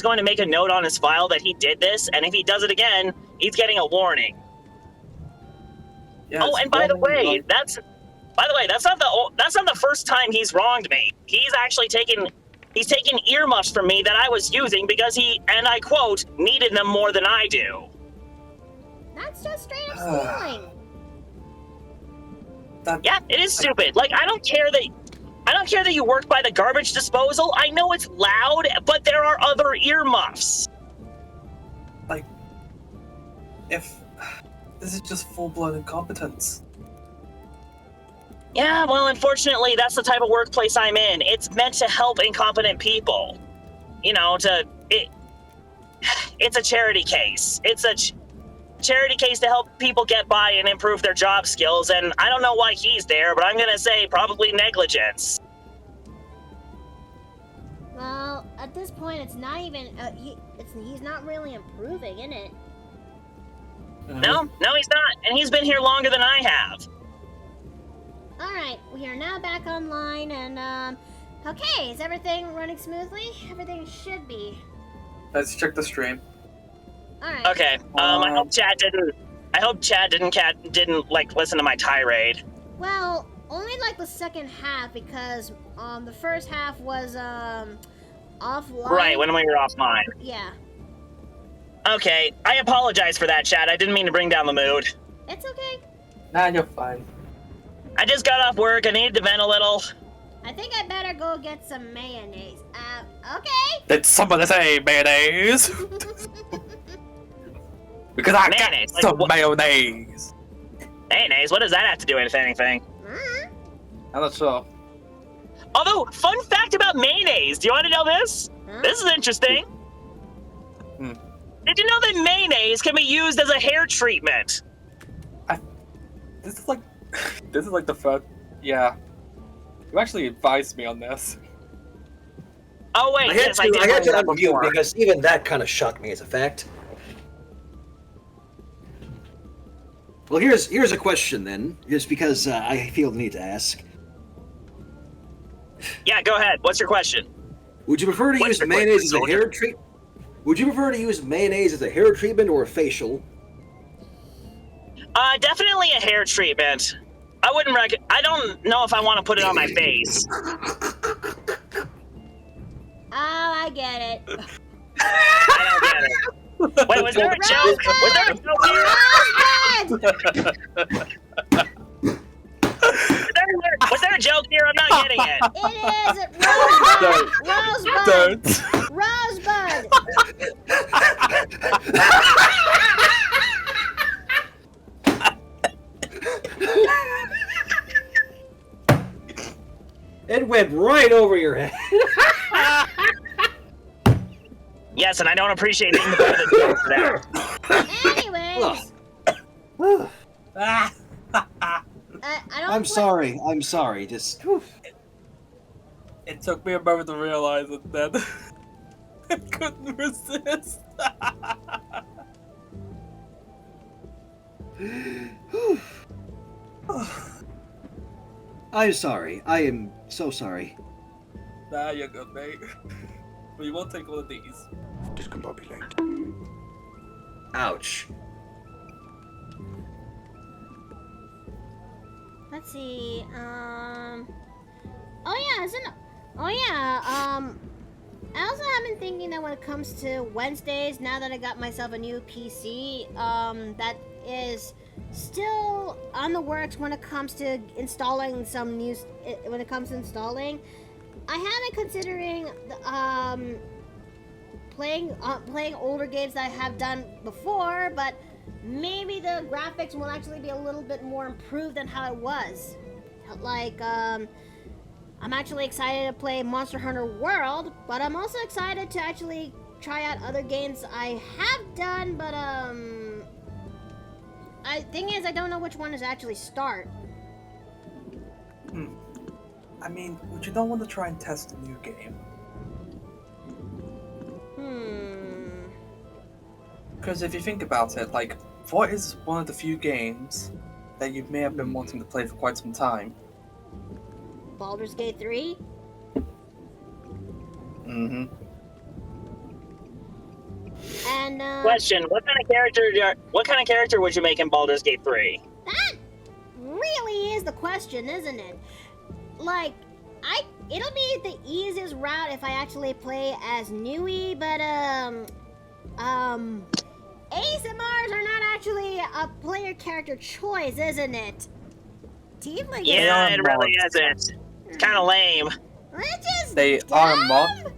going to make a note on his file that he did this, and if he does it again, he's getting a warning. Yeah, oh, and by the way, that's not the first time he's wronged me. He's actually taken earmuffs from me that I was using because he, and I quote, needed them more than I do. That's just straight up stealing. Yeah, it is stupid. Like, I don't care that you work by the garbage disposal. I know it's loud, but there are other earmuffs. Like, if this is just full-blown incompetence. Yeah, well, unfortunately, that's the type of workplace I'm in. It's meant to help incompetent people. You know, it's a charity case. It's a charity case to help people get by and improve their job skills, and I don't know why he's there, but I'm gonna say probably negligence. Well, at this point, it's not even, he's not really improving, isn't it? No, he's not, and he's been here longer than I have. Alright, we are now back online, and, okay, is everything running smoothly? Everything should be. Let's check the stream. Alright. Okay, I hope Chad didn't like listen to my tirade. Well, only like the second half, because, the first half was, offline. Right, when we were offline. Yeah. Okay, I apologize for that, Chad. I didn't mean to bring down the mood. It's okay. Nah, you're fine. I just got off work. I needed to vent a little. I think I better go get some mayonnaise. Okay. Did somebody say mayonnaise? Because I Mayonnaise, got some mayonnaise. Mayonnaise? What does that have to do with anything? I'm not sure. Although, fun fact about mayonnaise. Do you want to know this? Huh? This is interesting. Did you know that mayonnaise can be used as a hair treatment? This is like the first. Yeah. You actually advised me on this. Oh wait, I had yes, I did. to bring that unmute before. because even that kind of shocked me as a fact. Well, here's a question then, just because I feel the need to ask. Yeah, go ahead. What's your question? Would you prefer to use mayonnaise as a hair treatment? Would you prefer to use mayonnaise as a hair treatment or a facial? Definitely a hair treatment. I wouldn't I don't know if I want to put it on my face. Oh, I get it. I don't get it. Wait, was there a joke? Was there a joke here? Was there a joke here? I'm not getting it. It is Rosebud. Rosebud. It went right over your head. Yes, and I don't appreciate being the part of the joke for that. Anyways. I'm sorry. Just. It took me a moment to realize it then. I couldn't resist. I'm sorry. I am so sorry. Nah, you're good, mate. We won't take one of these. Discombobulate. Ouch. Let's see. I also have been thinking that when it comes to Wednesdays, now that I got myself a new PC, that is still on the works when it comes to installing some new. When it comes to installing, I have been considering playing older games that I have done before, but maybe the graphics will actually be a little bit more improved than how it was. Like, I'm actually excited to play Monster Hunter World, but I'm also excited to actually try out other games I have done, but, thing is, I don't know which one to actually start. I mean, would you not want to try and test a new game? Because if you think about it, like, what is one of the few games that you may have been wanting to play for quite some time? Baldur's Gate 3? And Question: What kind of character would you make in Baldur's Gate 3? that really is the question, isn't it? Like, it'll be the easiest route if I actually play as Nui, but ASMRs are not actually a player character choice, isn't it? Tiefling Yeah, are it really mods. isn't. It's kind of lame. Which is They dumb. are mod.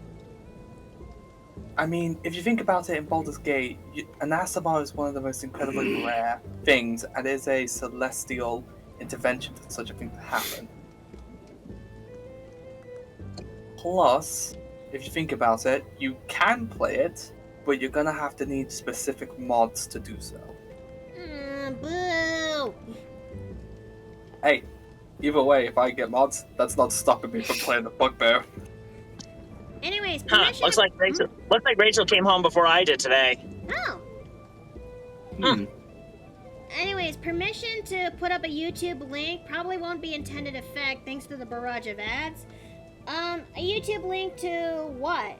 I mean, if you think about it in Baldur's Gate, an ASMR is one of the most incredibly rare things, and is a celestial intervention for such a thing to happen. Plus, if you think about it, you can play it, but you're gonna have to need specific mods to do so. Boo! Hey, either way, if I get mods, that's not stopping me from playing the Bugbear. Anyways, Huh? permission. Looks like Rachel came home before I did today. Oh. Hmm. Anyways, permission to put up a YouTube link probably won't be intended effect thanks to the barrage of ads. A YouTube link to what?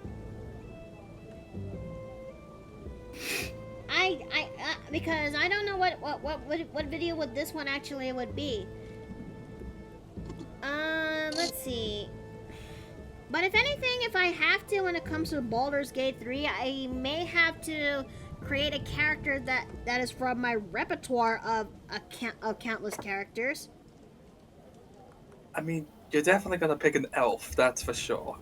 Because I don't know what video would this one actually would be. Let's see. But if anything, if I have to when it comes to Baldur's Gate 3, I may have to create a character that is from my repertoire of countless characters. I mean, you're definitely gonna pick an elf, that's for sure.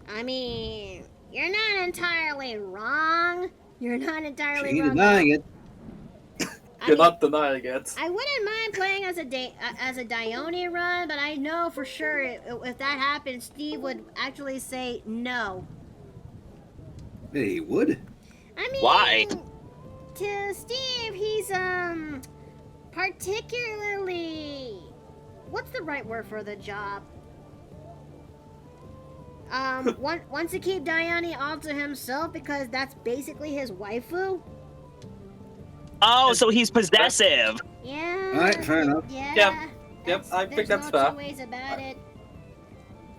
I mean, you're not entirely wrong. You're not entirely She ain't wrong. denying it. You're not denying it. I wouldn't mind playing as a Dione run, but I know for sure if that happened, Steve would actually say no. He would. I mean, Why? To Steve, he's particularly, what's the right word for the job? Wants to keep Dione all to himself because that's basically his waifu. Oh, so he's possessive. Yeah. Alright, fair enough. Yeah. Yep, I think that's there's no fair. two ways about it.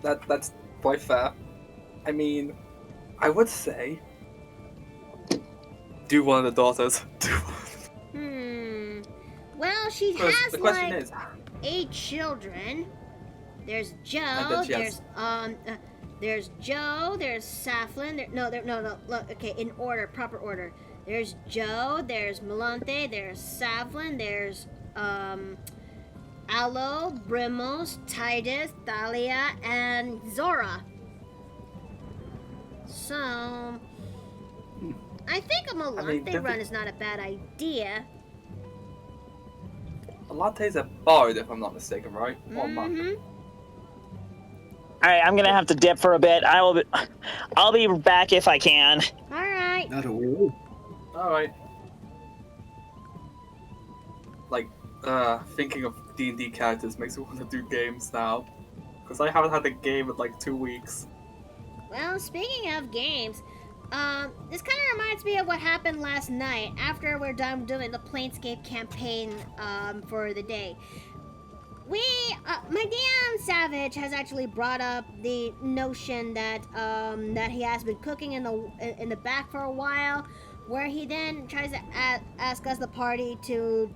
That's quite fair. I mean, I would say, do one of the daughters. Well, she First, has the question like is, 8 children. There's I Joe. bet she has- There's Joe. There's Saflin. No. Look, okay, in order, proper order. There's Joe. There's Melante. There's Saflin. There's Aloe, Brimos, Titus, Thalia, and Zora. So, I think a Melante run is not a bad idea. Late's a bard, if I'm not mistaken, right? Or monk. All right, I'm gonna have to dip for a bit. I'll be back if I can. All right. Not a worry. Alright. Like, thinking of D&D characters makes me want to do games now. Because I haven't had a game in like 2 weeks. Well, speaking of games, this kind of reminds me of what happened last night after we're done doing the Planescape campaign for the day. My DM Savage has actually brought up the notion that that he has been cooking in the back for a while, where he then tries to ask us the party to,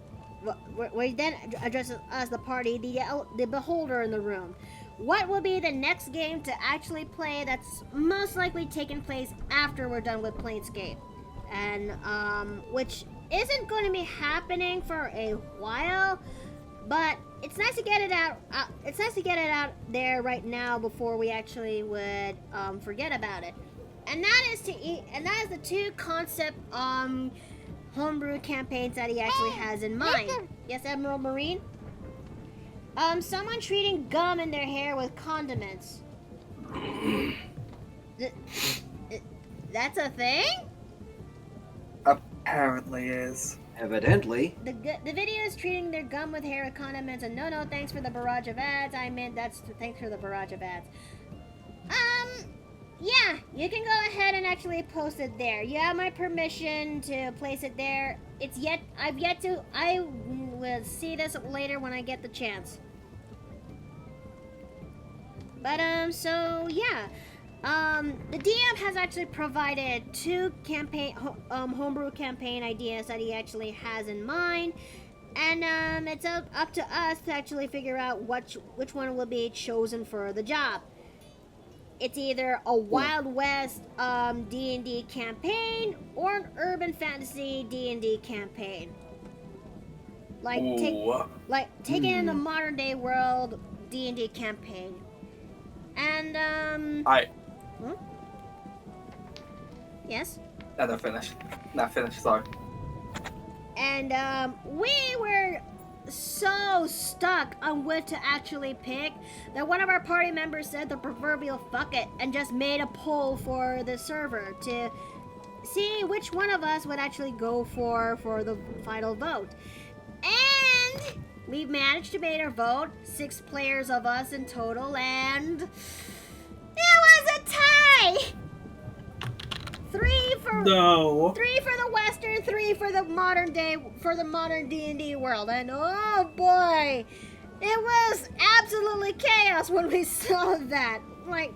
where he then addresses us the party, the beholder in the room. What will be the next game to actually play that's most likely taking place after we're done with Planescape? And, which isn't going to be happening for a while, but it's nice to get it out. It's nice to get it out there right now before we actually would forget about it. And that is the 2 concept homebrew campaigns that he actually has in mind. Yes, Admiral Marine? Someone treating gum in their hair with condiments. That's a thing? Apparently is. Evidently. The video is treating their gum with hair with condiments, and no, thanks for the barrage of ads. I meant thanks for the barrage of ads. Yeah, you can go ahead and actually post it there. You have my permission to place it there. I will see this later when I get the chance. But, so, yeah. The DM has actually provided two homebrew campaign ideas that he actually has in mind, and it's up to us to actually figure out which one will be chosen for the job. It's either a Wild West D&D campaign or an urban fantasy D&D campaign. Taking in the modern day world D&D campaign. And Yes? No, finish. Sorry. And we were so stuck on what to actually pick that one of our party members said the proverbial fuck it and just made a poll for the server to see which one of us would actually go for the final vote. And we managed to make our vote, 6 players of us in total, and it was a tie! 3 for the Western, 3 for the modern D&D world, and oh boy, it was absolutely chaos when we saw that. Like,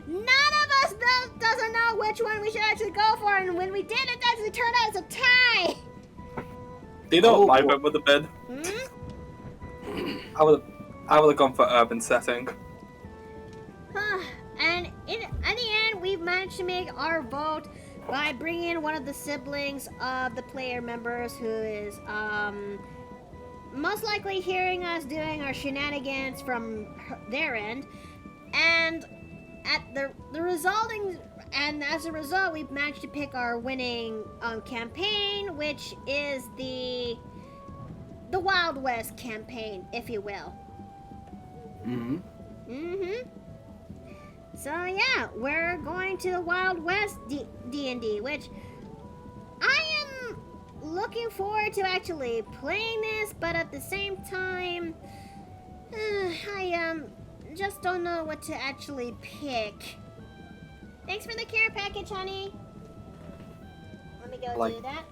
none of us doesn't know which one we should actually go for, and when we did, it actually turned out it's a tie. Do you know what my vote would have been? I would have gone for urban setting. And at the end, we managed to make our vote by bringing in one of the siblings of the player members who is most likely hearing us doing our shenanigans from their end, and at the resulting, and as a result, we've managed to pick our winning campaign, which is the Wild West campaign, if you will. So yeah, we're going to the Wild West D&D, which I am looking forward to actually playing this, but at the same time, I just don't know what to actually pick. Thanks for the care package, honey. Let me go do that.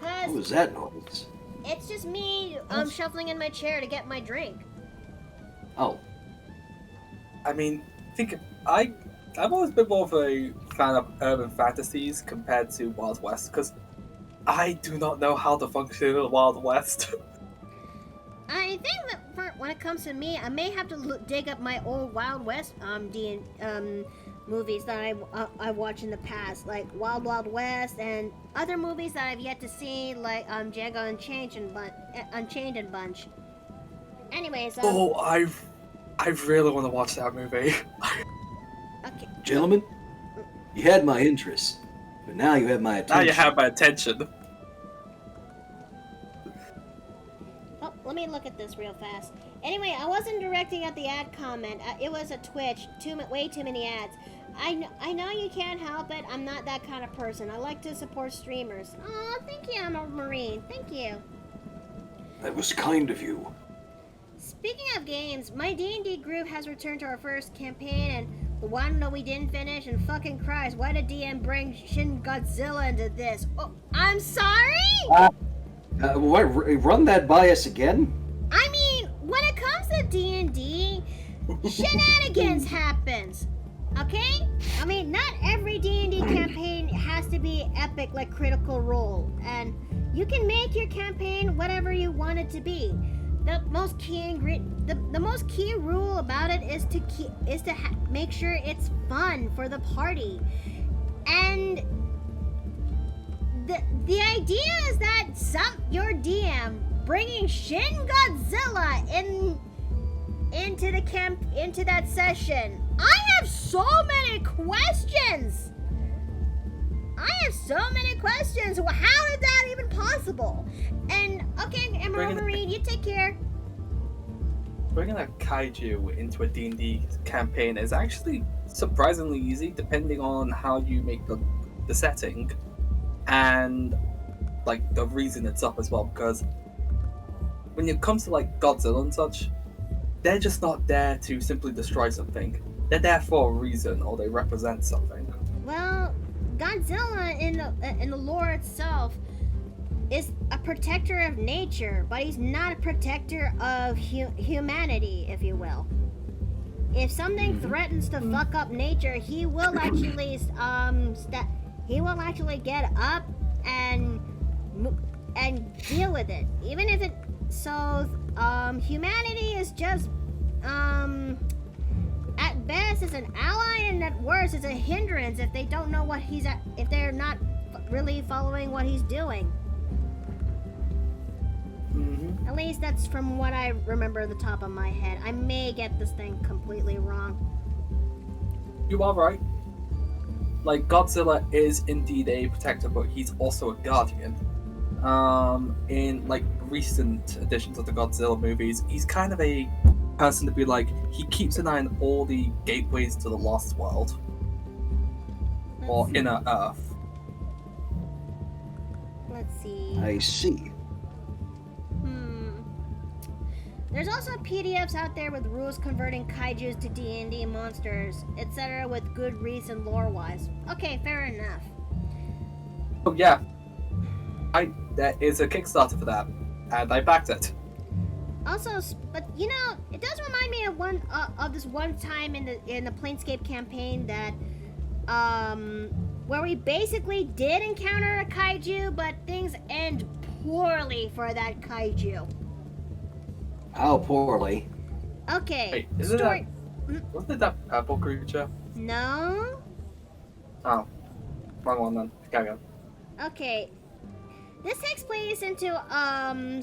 What was that noise? It's just me shuffling in my chair to get my drink. Oh. I mean, I've always been more of a fan of urban fantasies compared to Wild West, because I do not know how to function in the Wild West. I think that when it comes to me, I may have to dig up my old Wild West movies that I watched in the past, like Wild Wild West, and other movies that I've yet to see, like Django Unchained and Bunch. Anyways, I really want to watch that movie. Okay. Gentlemen, you had my interest, but now you have my attention. Now you have my attention. Oh, let me look at this real fast. Anyway, I wasn't directing at the ad comment. It was a Twitch. Way too many ads. I know you can't help it. I'm not that kind of person. I like to support streamers. Aw, thank you, Emma Marine. Thank you. That was kind of you. Speaking of games, my D&D group has returned to our first campaign, and the one that we didn't finish, and fucking Christ, why did DM bring Shin Godzilla into this? Oh, I'm sorry? What? Run that by us again? I mean, when it comes to D&D, shenanigans happens, okay? I mean, not every D&D campaign has to be epic like Critical Role, and you can make your campaign whatever you want it to be. The most key rule about it is to make sure it's fun for the party, and the idea is that your DM bringing Shin Godzilla into that session. I have so many questions. How is that even possible? And okay, Emerald Marine, you take care. Bringing a kaiju into a D&D campaign is actually surprisingly easy, depending on how you make the setting and like the reason it's up as well. Because when it comes to like Godzilla and such, they're just not there to simply destroy something. They're there for a reason, or they represent something. Well, Godzilla in the lore itself is a protector of nature, but he's not a protector of humanity, if you will. If something threatens to fuck up nature, he will actually get up and deal with it, even if it. So humanity is just at best is an ally, and at worst is a hindrance if they don't know what if they're not really following what he's doing. At least that's from what I remember at the top of my head. I may get this thing completely wrong. You are right. Like, Godzilla is indeed a protector, but he's also a guardian. In, like, recent editions of the Godzilla movies, he's kind of a person to be like, he keeps an eye on all the gateways to the Lost World. Or Inner Earth. Let's see. I see. There's also PDFs out there with rules converting kaijus to D&D monsters, etc. with good reason lore-wise. Okay, fair enough. Oh yeah, there is a Kickstarter for that, and I backed it. Also, but you know, it does remind me of this one time in the Planescape campaign that where we basically did encounter a kaiju, but things end poorly for that kaiju. How poorly? Okay. Wait, wasn't it that purple creature? No. Oh, wrong one then. Carry on. Okay. This takes place into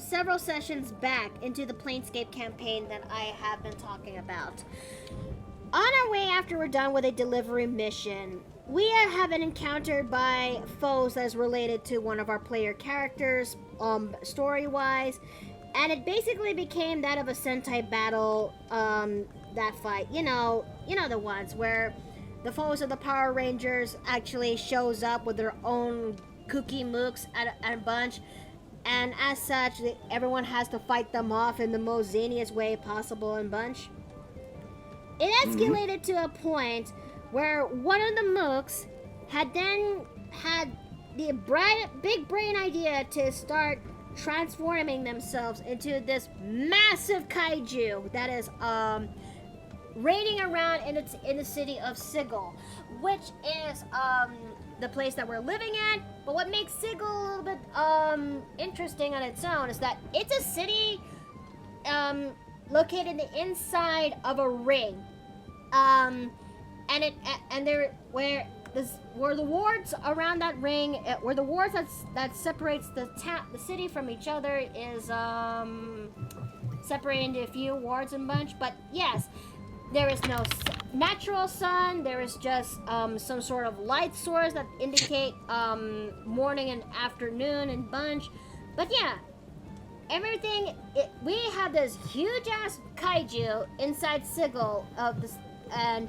several sessions back into the Planescape campaign that I have been talking about. On our way after we're done with a delivery mission, we have been encountered by foes that is related to one of our player characters, story-wise, and it basically became that of a Sentai battle, that fight. You know the ones where the foes of the Power Rangers actually shows up with their own cookie mooks at a bunch, and as such, everyone has to fight them off in the most zaniest way possible and bunch. It escalated to a point where one of the mooks had the big brain idea to start transforming themselves into this massive kaiju that is raiding around in the city of Sigil, which is the place that we're living at. But what makes Sigil a little bit interesting on its own is that it's a city located in the inside of a ring, where the wards around that ring, where the wards that separates the city from each other is separated into a few wards and bunch. But yes, there is no natural sun. There is just some sort of light source that indicate morning and afternoon and bunch. But yeah, everything. We have this huge ass kaiju inside Sigil of this, and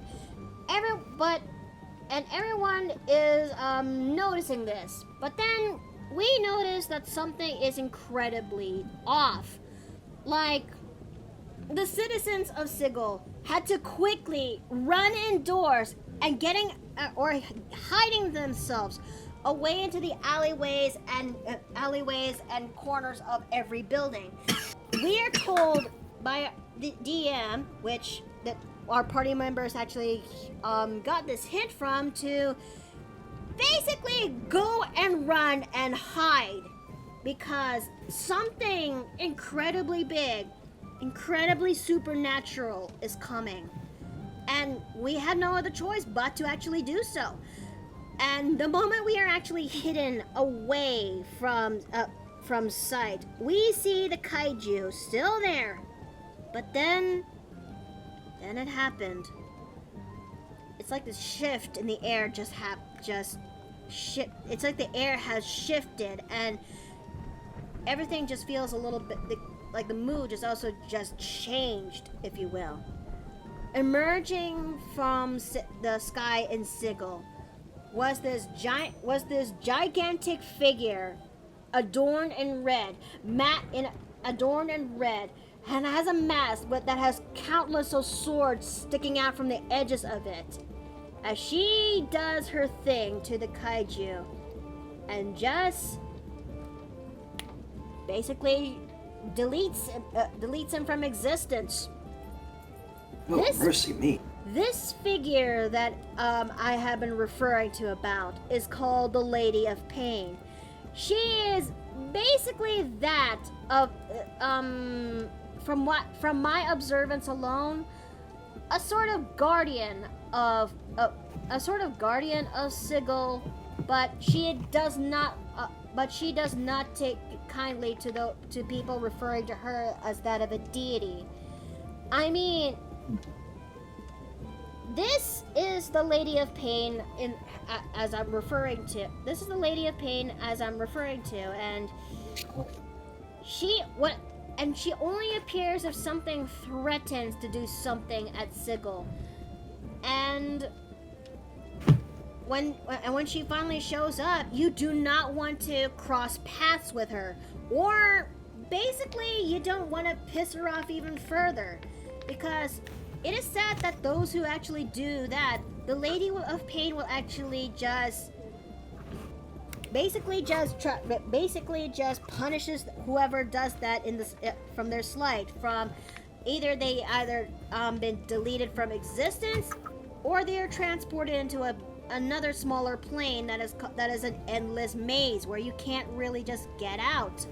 everyone is noticing this. But then we notice that something is incredibly off. Like, the citizens of Sigil had to quickly run indoors and hiding themselves away into the alleyways and corners of every building. We are told by the DM, which our party members actually got this hint from, to basically go and run and hide, because something incredibly big, incredibly supernatural is coming, and we had no other choice but to actually do so. And the moment we are actually hidden away from sight, we see the kaiju still there, but then it happened. It's like this shift in the air it's like the air has shifted, and everything just feels a little bit like the mood just also just changed, if you will. Emerging from the sky in Sigil was this gigantic figure, adorned in red, and has a mask that has countless of swords sticking out from the edges of it, as she does her thing to the kaiju, and just basically deletes him from existence. Oh, mercy me. This figure that I have been referring to about is called the Lady of Pain. She is basically that of from my observance alone, a sort of guardian of Sigil, but she does not take kindly to people referring to her as that of a deity. I mean, this is the Lady of Pain as I'm referring to. This is the Lady of Pain as I'm referring to, and she only appears if something threatens to do something at Sigil. And when she finally shows up, you do not want to cross paths with her, or basically you don't want to piss her off even further, because it is said that those who actually do that, the Lady of Pain will actually just punishes whoever does that from their slight, from either they been deleted from existence, or they are transported into another smaller plane that is an endless maze where you can't really just get out.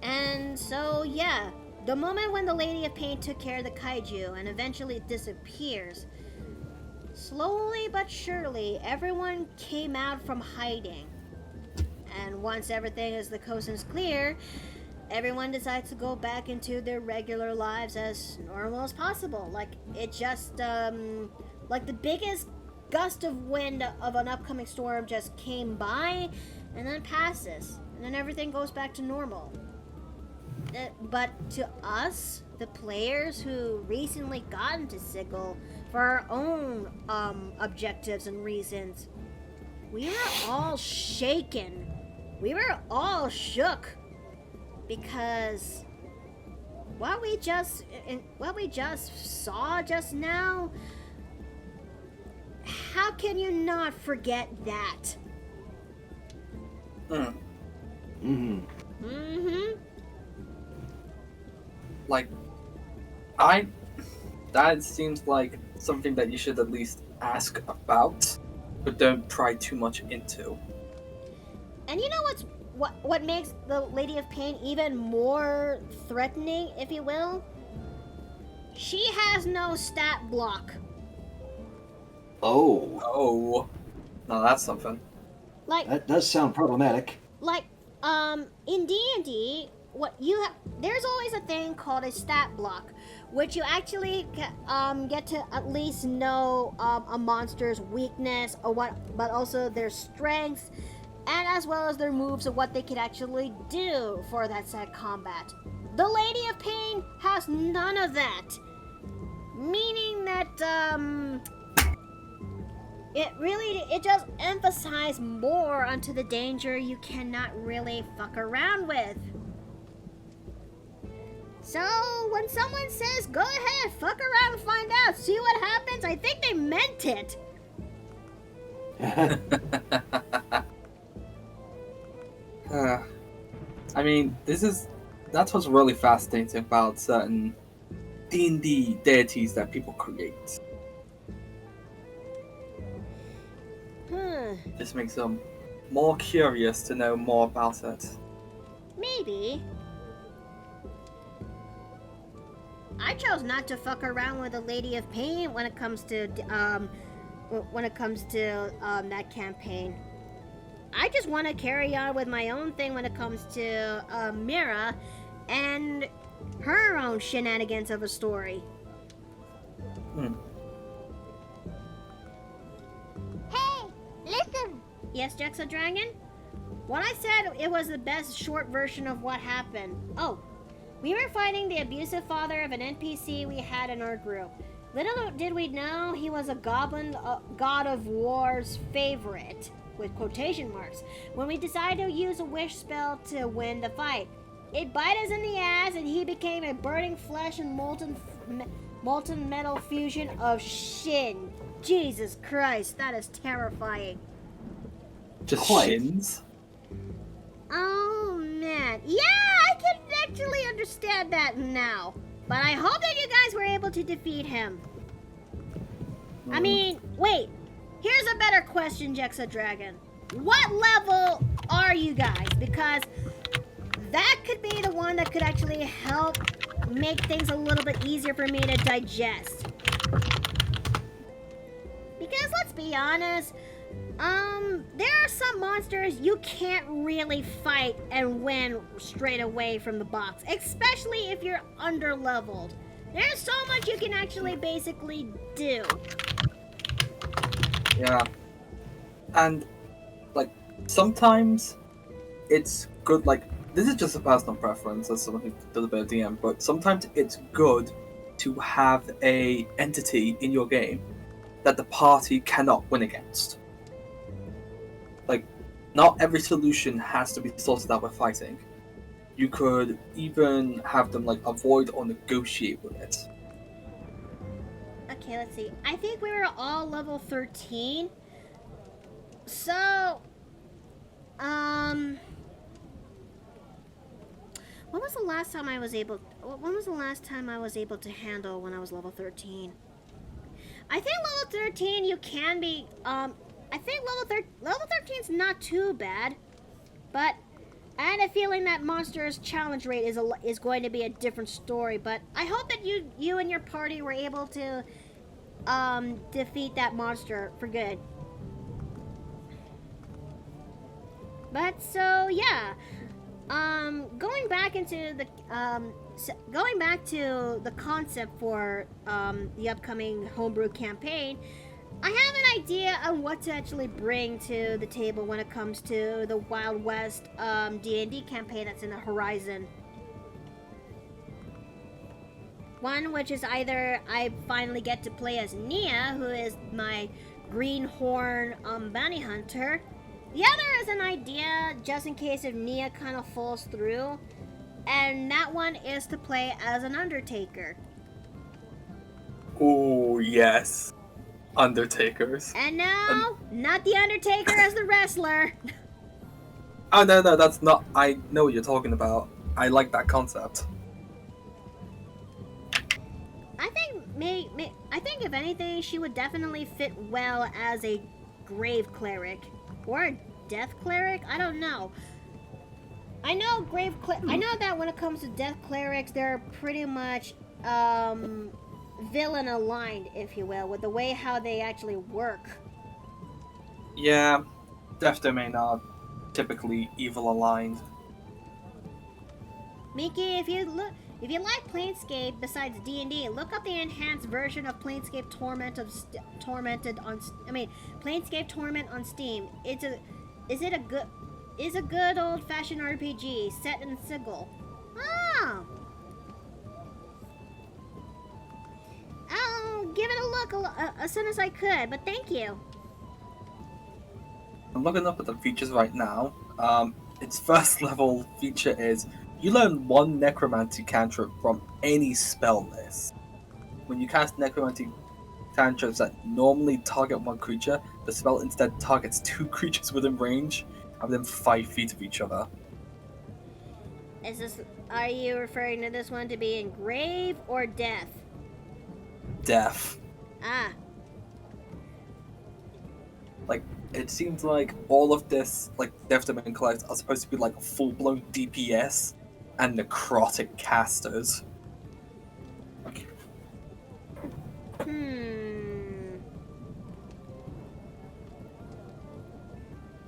And so yeah, the moment when the Lady of Pain took care of the kaiju and eventually disappears, slowly but surely everyone came out from hiding. And once everything is the coast is clear, everyone decides to go back into their regular lives as normal as possible. Like it just like the biggest gust of wind of an upcoming storm just came by and then passes, and then everything goes back to normal. But to us, the players who recently got into Sigil for our own objectives and reasons, we were all shaken. We were all shook, because what we just saw just now, how can you not forget that? Like, that seems like something that you should at least ask about, but don't pry too much into. And you know what makes the Lady of Pain even more threatening, if you will? She has no stat block. Oh. Now that's something. Like, That does sound problematic. Like, in D&D, there's always a thing called a stat block, which you actually get to at least know a monster's weakness but also their strengths, and as well as their moves of what they could actually do for that said combat. The Lady of Pain has none of that, meaning that it just emphasizes more onto the danger you cannot really fuck around with. So when someone says, go ahead, fuck around and find out, see what happens, I think they meant it. I mean, that's what's really fascinating about certain D&D deities that people create. This makes them more curious to know more about it. Maybe. I chose not to fuck around with the Lady of Pain when it comes to that campaign. I just want to carry on with my own thing when it comes to Mira and her own shenanigans of a story. Hey, listen! Yes, JaxaDragon? What I said, it was the best short version of what happened. Oh, we were fighting the abusive father of an NPC we had in our group. Little did we know he was a goblin god of war's favorite, with quotation marks, when we decided to use a wish spell to win the fight. It bit us in the ass and he became a burning flesh and molten metal fusion of Shin. Jesus Christ, that is terrifying. Just Quite. shins? Oh, man. Yeah, I can actually understand that now. But I hope that you guys were able to defeat him. I mean, wait. Here's a better question, Jexa Dragon. What level are you guys? Because that could be the one that could actually help make things a little bit easier for me to digest. Because let's be honest, there are some monsters you can't really fight and win straight away from the box, especially if you're underleveled. There's so much you can actually basically do. Yeah. And, like, sometimes it's good, like, this is just a personal preference as someone who does a bit of DM, but sometimes it's good to have a entity in your game that the party cannot win against. Like, not every solution has to be sorted out with fighting. You could even have them, like, avoid or negotiate with it. Okay, let's see. I think we were all level 13. So, when was the last time I was able to handle when I was level 13? I think level 13 you can be, I think level 13 is not too bad, but I had a feeling that monster's challenge rate is going to be a different story, but I hope that you and your party were able to, defeat that monster for good. But so yeah, going back to the concept for the upcoming homebrew campaign, I have an idea on what to actually bring to the table when it comes to the Wild West D&D campaign that's in the horizon. One which is either I finally get to play as Nia, who is my greenhorn bounty hunter. The other is an idea just in case if Nia kind of falls through, and that one is to play as an Undertaker. Oh, yes. Undertakers. And no, not the Undertaker as the wrestler. Oh, no, that's not. I know what you're talking about. I like that concept. I think if anything, she would definitely fit well as a grave cleric or a death cleric. I don't know. I know I know that when it comes to death clerics, they're pretty much villain aligned, if you will, with the way how they actually work. Yeah, Death Domain are typically evil aligned. Miki, if you like Planescape besides D&D, look up the enhanced version of Planescape Planescape Torment on Steam. It's a good old-fashioned RPG set in Sigil. Oh. I'll give it a look as soon as I could, but thank you. I'm looking up at the features right now. Its first level feature is you learn one necromancy cantrip from any spell list. When you cast necromancy cantrips that normally target one creature, the spell instead targets two creatures within range and within 5 feet of each other. Are you referring to this one to be in grave or death? Death. Ah. Like, it seems like all of this, like, Death Domain collects are supposed to be like full-blown DPS and necrotic casters.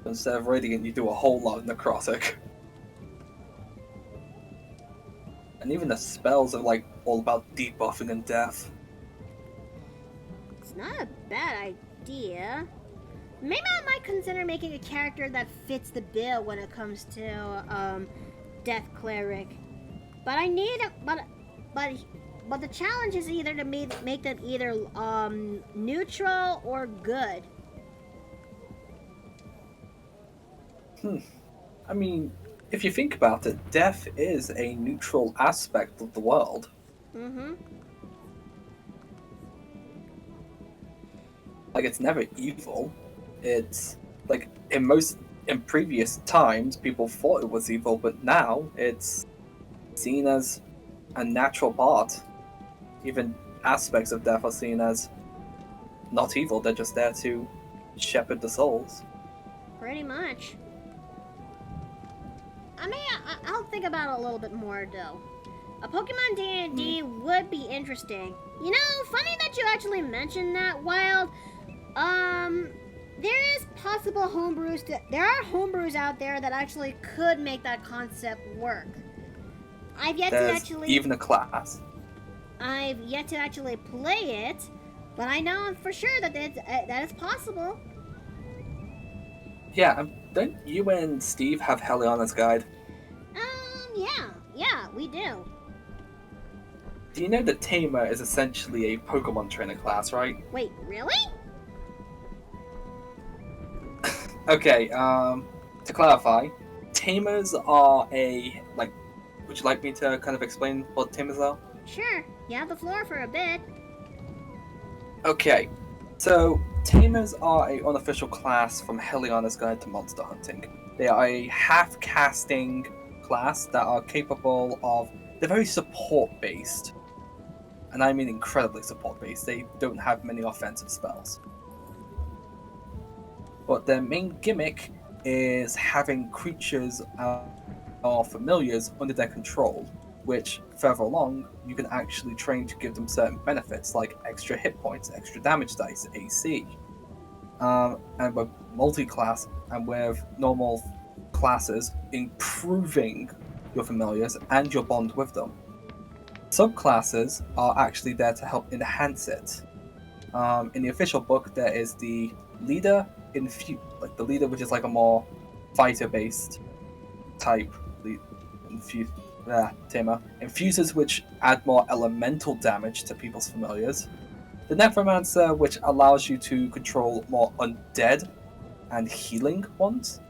Instead of Radiant, you do a whole lot of necrotic. And even the spells are like all about debuffing and death. It's not a bad idea. Maybe I might consider making a character that fits the bill when it comes to Death Cleric. But I need but the challenge is either to make them either neutral or good. I mean, if you think about it, death is a neutral aspect of the world. Mm-hmm. Like, it's never evil. It's like in most in previous times, people thought it was evil, but now it's seen as a natural part. Even aspects of death are seen as not evil, they're just there to shepherd the souls. Pretty much. I mean, I'll think about it a little bit more, though. A Pokemon D&D would be interesting. You know, funny that you actually mentioned that, Wild. There is possible homebrews. There are homebrews out there that actually could make that concept work. I've yet There's to actually... even a class. I've yet to actually play it, but I know for sure that that is possible. Yeah, don't you and Steve have Heliana's Guide? Yeah, we do. Do you know that Tamer is essentially a Pokemon trainer class, right? Wait, really? Okay, to clarify, Tamers are would you like me to kind of explain what Tamers are? Sure, you have the floor for a bit. Okay, so Tamers are a unofficial class from Heliana's Guide to Monster Hunting. They are a half-casting class that are capable of... They're very support-based. And I mean incredibly support-based. They don't have many offensive spells. But their main gimmick is having creatures or familiars under their control, which, further along, you can actually train to give them certain benefits, like extra hit points, extra damage dice, AC. And with multi-class and with normal classes, improving your familiars and your bond with them. Subclasses are actually there to help enhance it. In the official book, there is the leader, the leader, which is like a more fighter-based type tamer. Infusers, which add more elemental damage to people's familiars. The Necromancer, which allows you to control more undead and healing ones.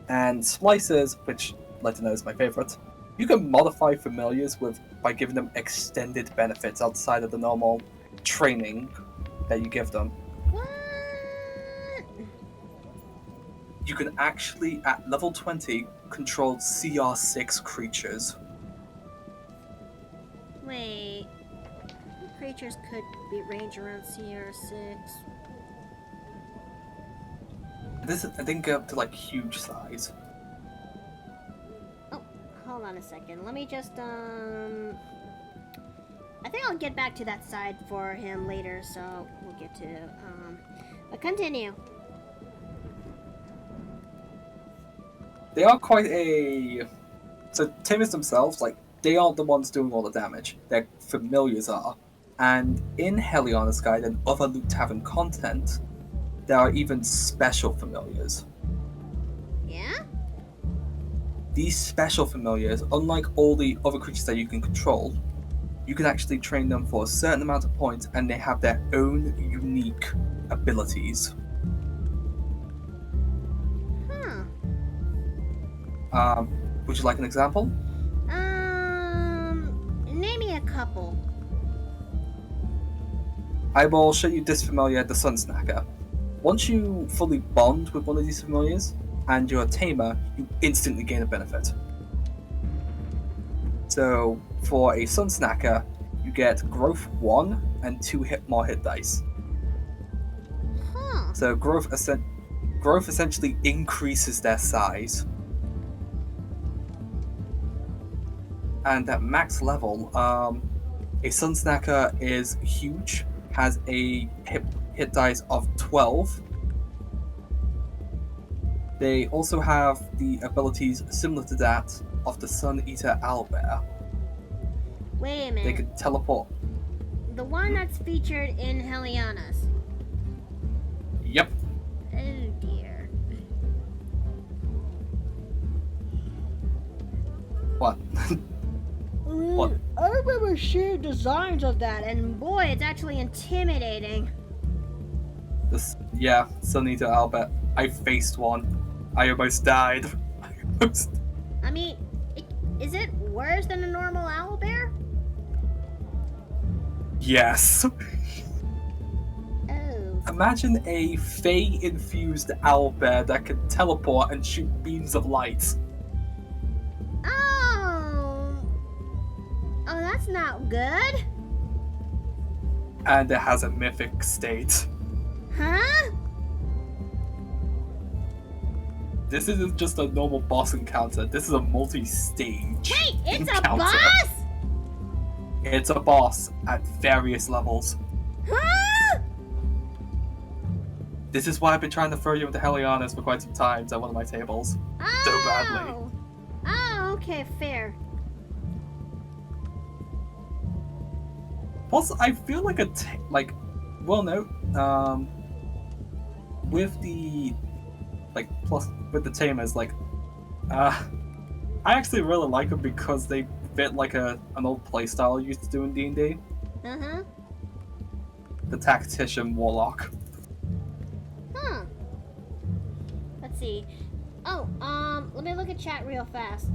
And Splicers, which, I'd like to know, is my favorite. You can modify familiars by giving them extended benefits outside of the normal training that you give them. What? You can actually, at level 20, control CR6 creatures. Wait. What creatures could be range around CR6? I didn't go up to like huge size. Oh, hold on a second. Let me just, I think I'll get back to that side for him later, so we'll get to, but continue. They are quite so Tamers themselves, they aren't the ones doing all the damage. Their familiars are. And in Heliana's Guide and other Loot Tavern content, there are even special familiars. Yeah? These special familiars, unlike all the other creatures that you can control, you can actually train them for a certain amount of points, and they have their own unique abilities. Would you like an example? Name me a couple. I will show you this familiar, the Sun Snacker. Once you fully bond with one of these familiars, and you're a tamer, you instantly gain a benefit. So, for a Sun Snacker, you get growth 1 and 2 more hit dice. Huh. So growth essentially increases their size. And at max level, a Sun Snacker is huge, has a hit dice of 12. They also have the abilities similar to that of the Sun Eater Owlbear. Wait a minute. They can teleport. The one that's featured in Heliana's. Yep. Oh dear. What? What? I remember seeing designs of that, and boy, it's actually intimidating. Yeah, Sun Eater Owlbear. I faced one. I almost died. I mean, is it worse than a normal owlbear? Yes. Oh. Imagine a Fey-infused owlbear that can teleport and shoot beams of light. Oh, that's not good. And it has a mythic state. Huh? This isn't just a normal boss encounter. This is a multi-stage Wait, it's encounter. a boss? It's a boss at various levels. Huh? This is why I've been trying to throw you into Helianas for quite some time at one of my tables. So badly. Oh, okay, fair. Plus, I feel like with the with the tamers, I actually really like them because they fit like an old playstyle I used to do in D&D. Uh-huh. The Tactician Warlock. Huh. Let's see. Oh, let me look at chat real fast.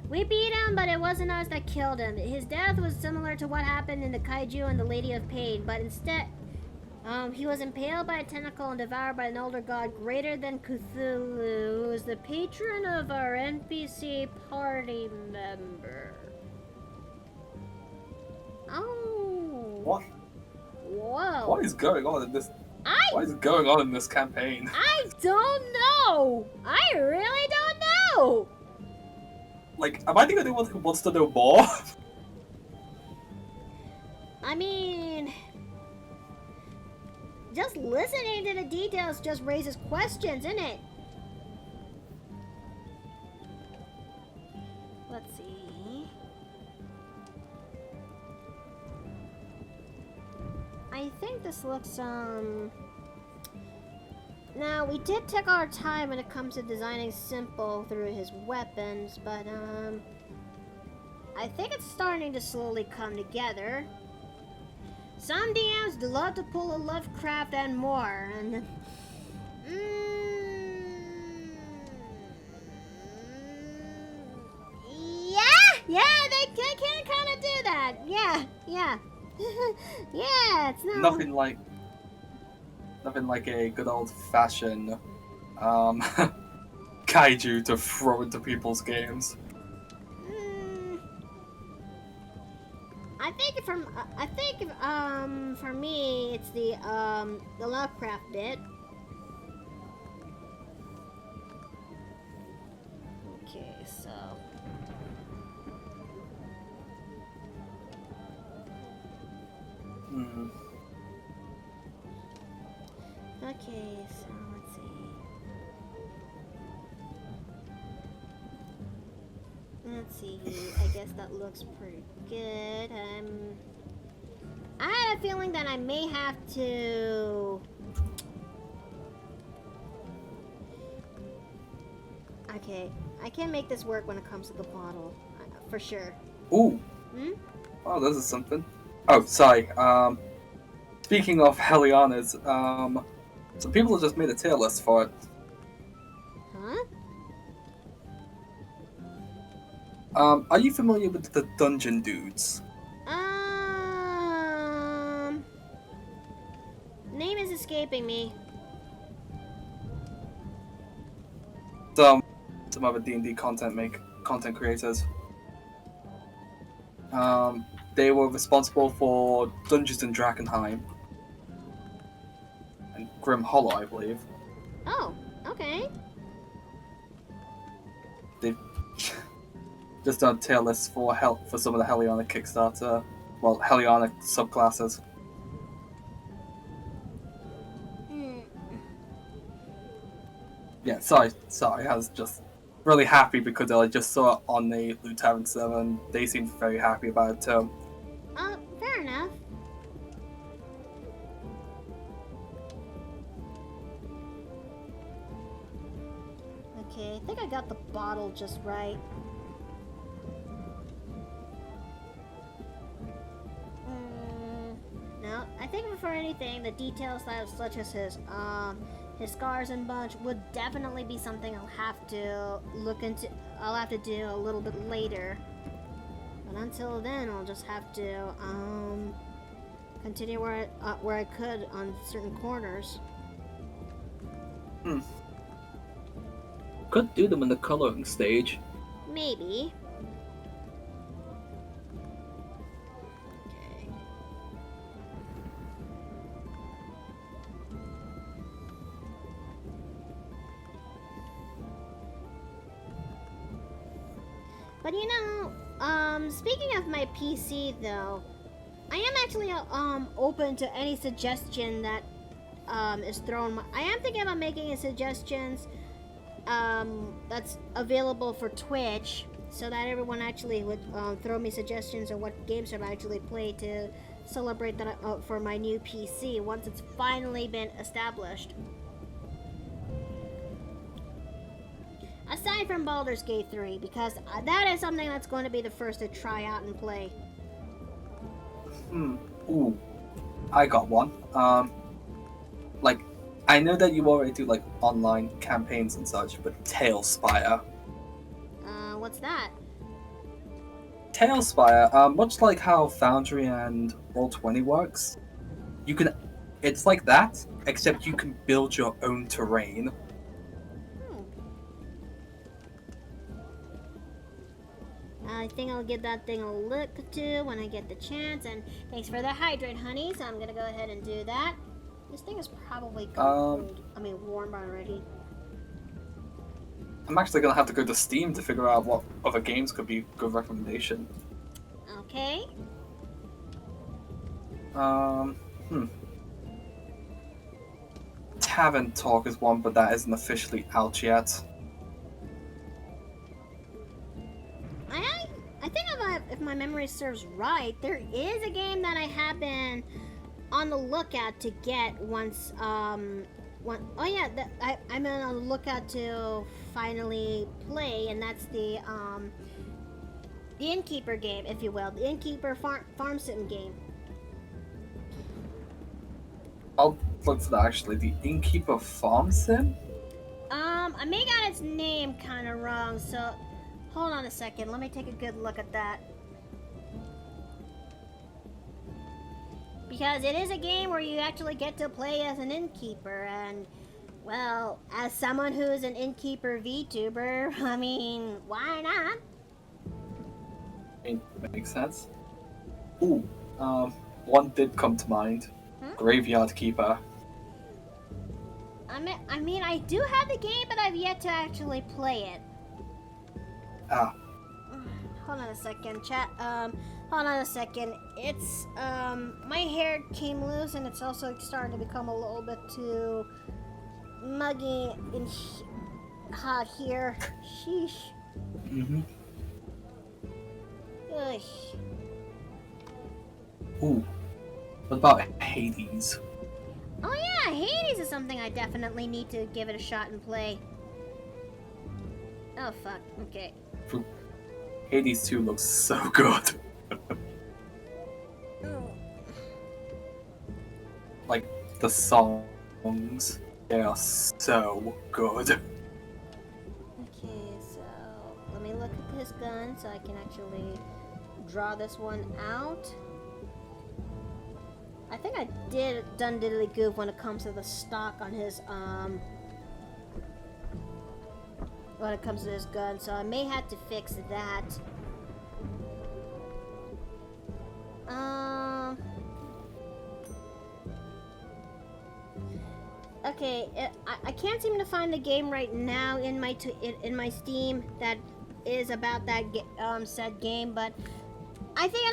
We beat him, but it wasn't us that killed him. His death was similar to what happened in the Kaiju and the Lady of Pain, but instead, he was impaled by a tentacle and devoured by an older god greater than Cthulhu, who is the patron of our NPC party member. Oh. What? Whoa. What is going on in this? What is going on in this campaign? I don't know. I really don't know. Am I the only one who wants to know more? I mean, just listening to the details just raises questions, innit? Let's see. I think this looks, Now, we did take our time when it comes to designing Simple through his weapons, but, I think it's starting to slowly come together. Some DMs love to pull a Lovecraft and more, and... Yeah, they can kind of do that. Yeah. Yeah, it's not... Nothing like a good old-fashioned kaiju to throw into people's games. I think for me it's the Lovecraft bit. Okay, so okay, so let's see. Let's see. I guess that looks pretty good. I had a feeling that I may have to. Okay, I can make this work when it comes to the bottle, for sure. Ooh. Hmm? Oh, this is something. Oh, sorry. Speaking of Helianas, some people have just made a tier list for it. Huh? Are you familiar with the Dungeon Dudes? Name is escaping me. Some other D&D content creators. They were responsible for Dungeons and Dragonheim and Grim Hollow, I believe. Oh, okay. They've just done a tier list for some of the Helionic Kickstarter, Helionic subclasses. Yeah, sorry, I was just really happy because I just saw it on the Lieutenant server and they seemed very happy about it too. Fair enough. Okay, I think I got the bottle just right. No, I think before anything, the details such as his scars and bunch would definitely be something I'll have to look into. I'll have to do a little bit later. But until then, I'll just have to continue where I could on certain corners. Could do them in the coloring stage. Maybe. Okay. But you know, speaking of my PC though, I am actually open to any suggestion that is thrown. I am thinking about making suggestions that's available for Twitch, so that everyone actually would throw me suggestions of what games I've actually played to celebrate that for my new PC once it's finally been established. Aside from Baldur's Gate 3, because that is something that's going to be the first to try out and play. Ooh, I got one. Like, I know that you already do like online campaigns and such, but Tailspire. What's that? Tailspire, much like how Foundry and Roll20 works, it's like that, except you can build your own terrain. I think I'll give that thing a look to when I get the chance. And thanks for the hydrate, honey. So I'm gonna go ahead and do that. This thing is probably cold. Warm already. I'm actually gonna have to go to Steam to figure out what other games could be good recommendation. Okay. Tavern Talk is one, but that isn't officially out yet. I think if my memory serves right, there is a game that I have been on the lookout to get once. I'm on the lookout to finally play, and that's the Innkeeper game, if you will, the Innkeeper farm sim game. I'll look for that actually. The Innkeeper Farm Sim? I may got its name kind of wrong, so hold on a second. Let me take a good look at that. Because it is a game where you actually get to play as an innkeeper, and, well, as someone who is an innkeeper VTuber, I mean, why not? Makes sense. Ooh, one did come to mind. Graveyard Keeper. I mean, I do have the game, but I've yet to actually play it. Hold on a second, chat. Hold on a second. It's, my hair came loose, and it's also starting to become a little bit too muggy and hot here. Sheesh. Ugh. Ooh, what about Hades? Oh yeah, Hades is something I definitely need to give it a shot and play. Oh fuck, okay. Hades 2 looks so good. Like, the songs, they are so good. Okay, so let me look at his gun so I can actually draw this one out. I think I done diddly goof when it comes to the stock on his when it comes to his gun, so I may have to fix that. Okay, I can't seem to find the game right now in my Steam that is about that said game, but I think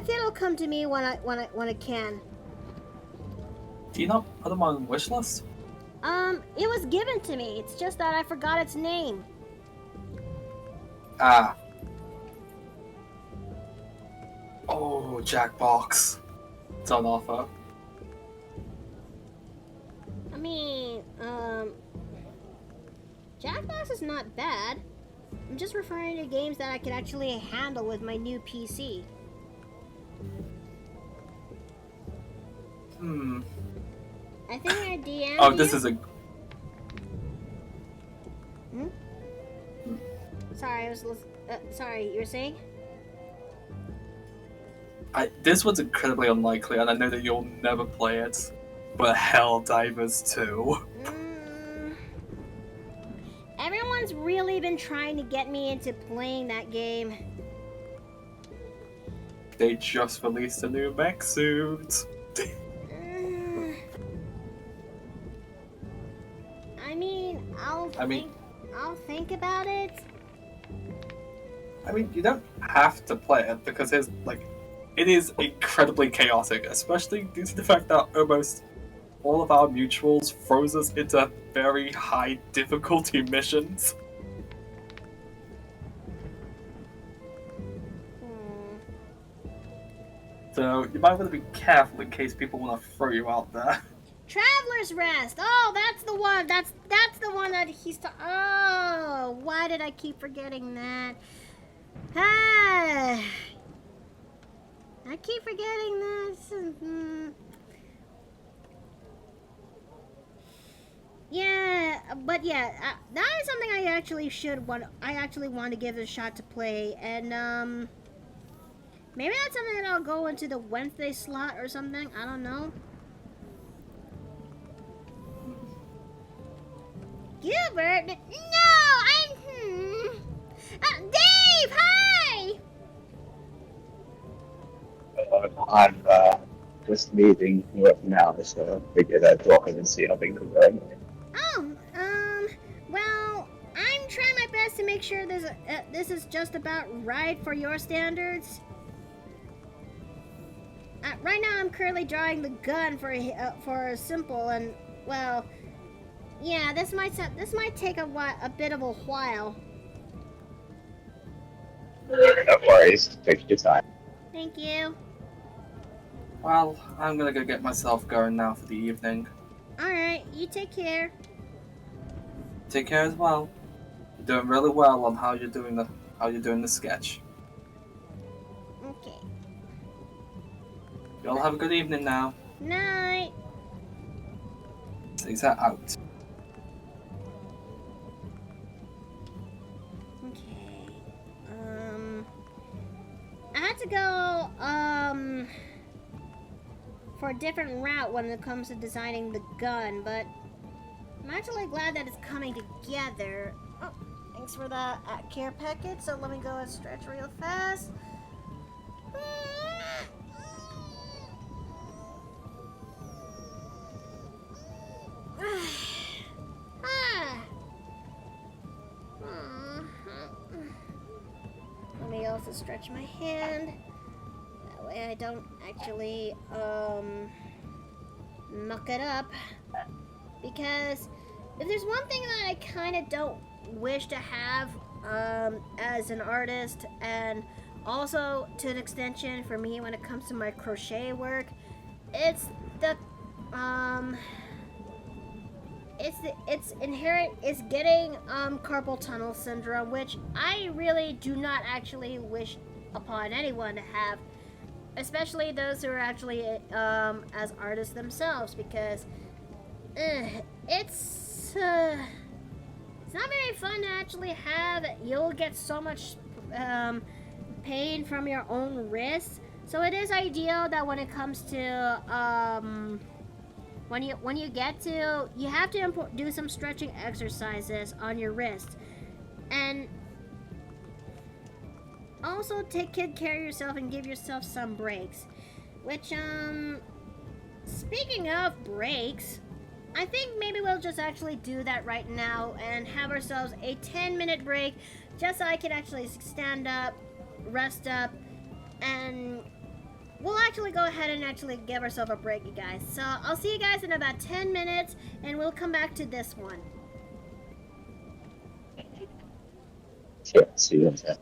it'll come to me when it can. Do you not put them on wishlist? It was given to me. It's just that I forgot its name. Oh, Jackbox. It's on offer. I mean, Jackbox is not bad. I'm just referring to games that I could actually handle with my new PC. I think I DM'd Oh, this you. is a... Sorry, sorry, you were saying? This one's incredibly unlikely, and I know that you'll never play it. But Helldivers 2. Everyone's really been trying to get me into playing that game. They just released a new mech suit. I mean, I'll think about it. I mean, you don't have to play it because it is incredibly chaotic, especially due to the fact that almost all of our mutuals froze us into very high difficulty missions. So you might want to be careful in case people want to throw you out there. Traveler's Rest. Oh, that's the one. That's the one that he's oh, why did I keep forgetting that? Ah, I keep forgetting this. Yeah, but yeah, that is something I actually want to give it a shot to play, and maybe that's something that I'll go into the Wednesday slot or something. I don't know. Gilbert, no, Dave, hi. I'm just leaving work now, so I figured I'd drop in and see how things are going. Oh, well, I'm trying my best to make sure this is just about right for your standards. Right now, I'm currently drawing the gun for a simple and, well, yeah, this might take a bit of a while. No worries, take your time. Thank you. Well, I'm gonna go get myself going now for the evening. Alright, you take care. Take care as well. You're doing really well on how you're doing the sketch. Okay. Y'all have a good evening now. Night. Caesar out. Okay. I had to go, for a different route when it comes to designing the gun, but I'm actually glad that it's coming together. Oh, thanks for the care packet. So let me go and stretch real fast. Let me also stretch my hand. That way I don't actually muck it up. Because if there's one thing that I kind of don't wish to have as an artist, and also to an extension for me when it comes to my crochet work, it's getting carpal tunnel syndrome, which I really do not actually wish upon anyone to have, especially those who are actually as artists themselves, because it's not very fun to actually have. You'll get so much pain from your own wrists. So it is ideal that when it comes to when you get to, you have to do some stretching exercises on your wrist, and also take good care of yourself and give yourself some breaks. Which speaking of breaks, I think maybe we'll just actually do that right now and have ourselves a 10-minute break, just so I can actually stand up, rest up, and we'll actually go ahead and actually give ourselves a break, you guys. So I'll see you guys in about 10 minutes, and we'll come back to this one. Sure, see you in a sec.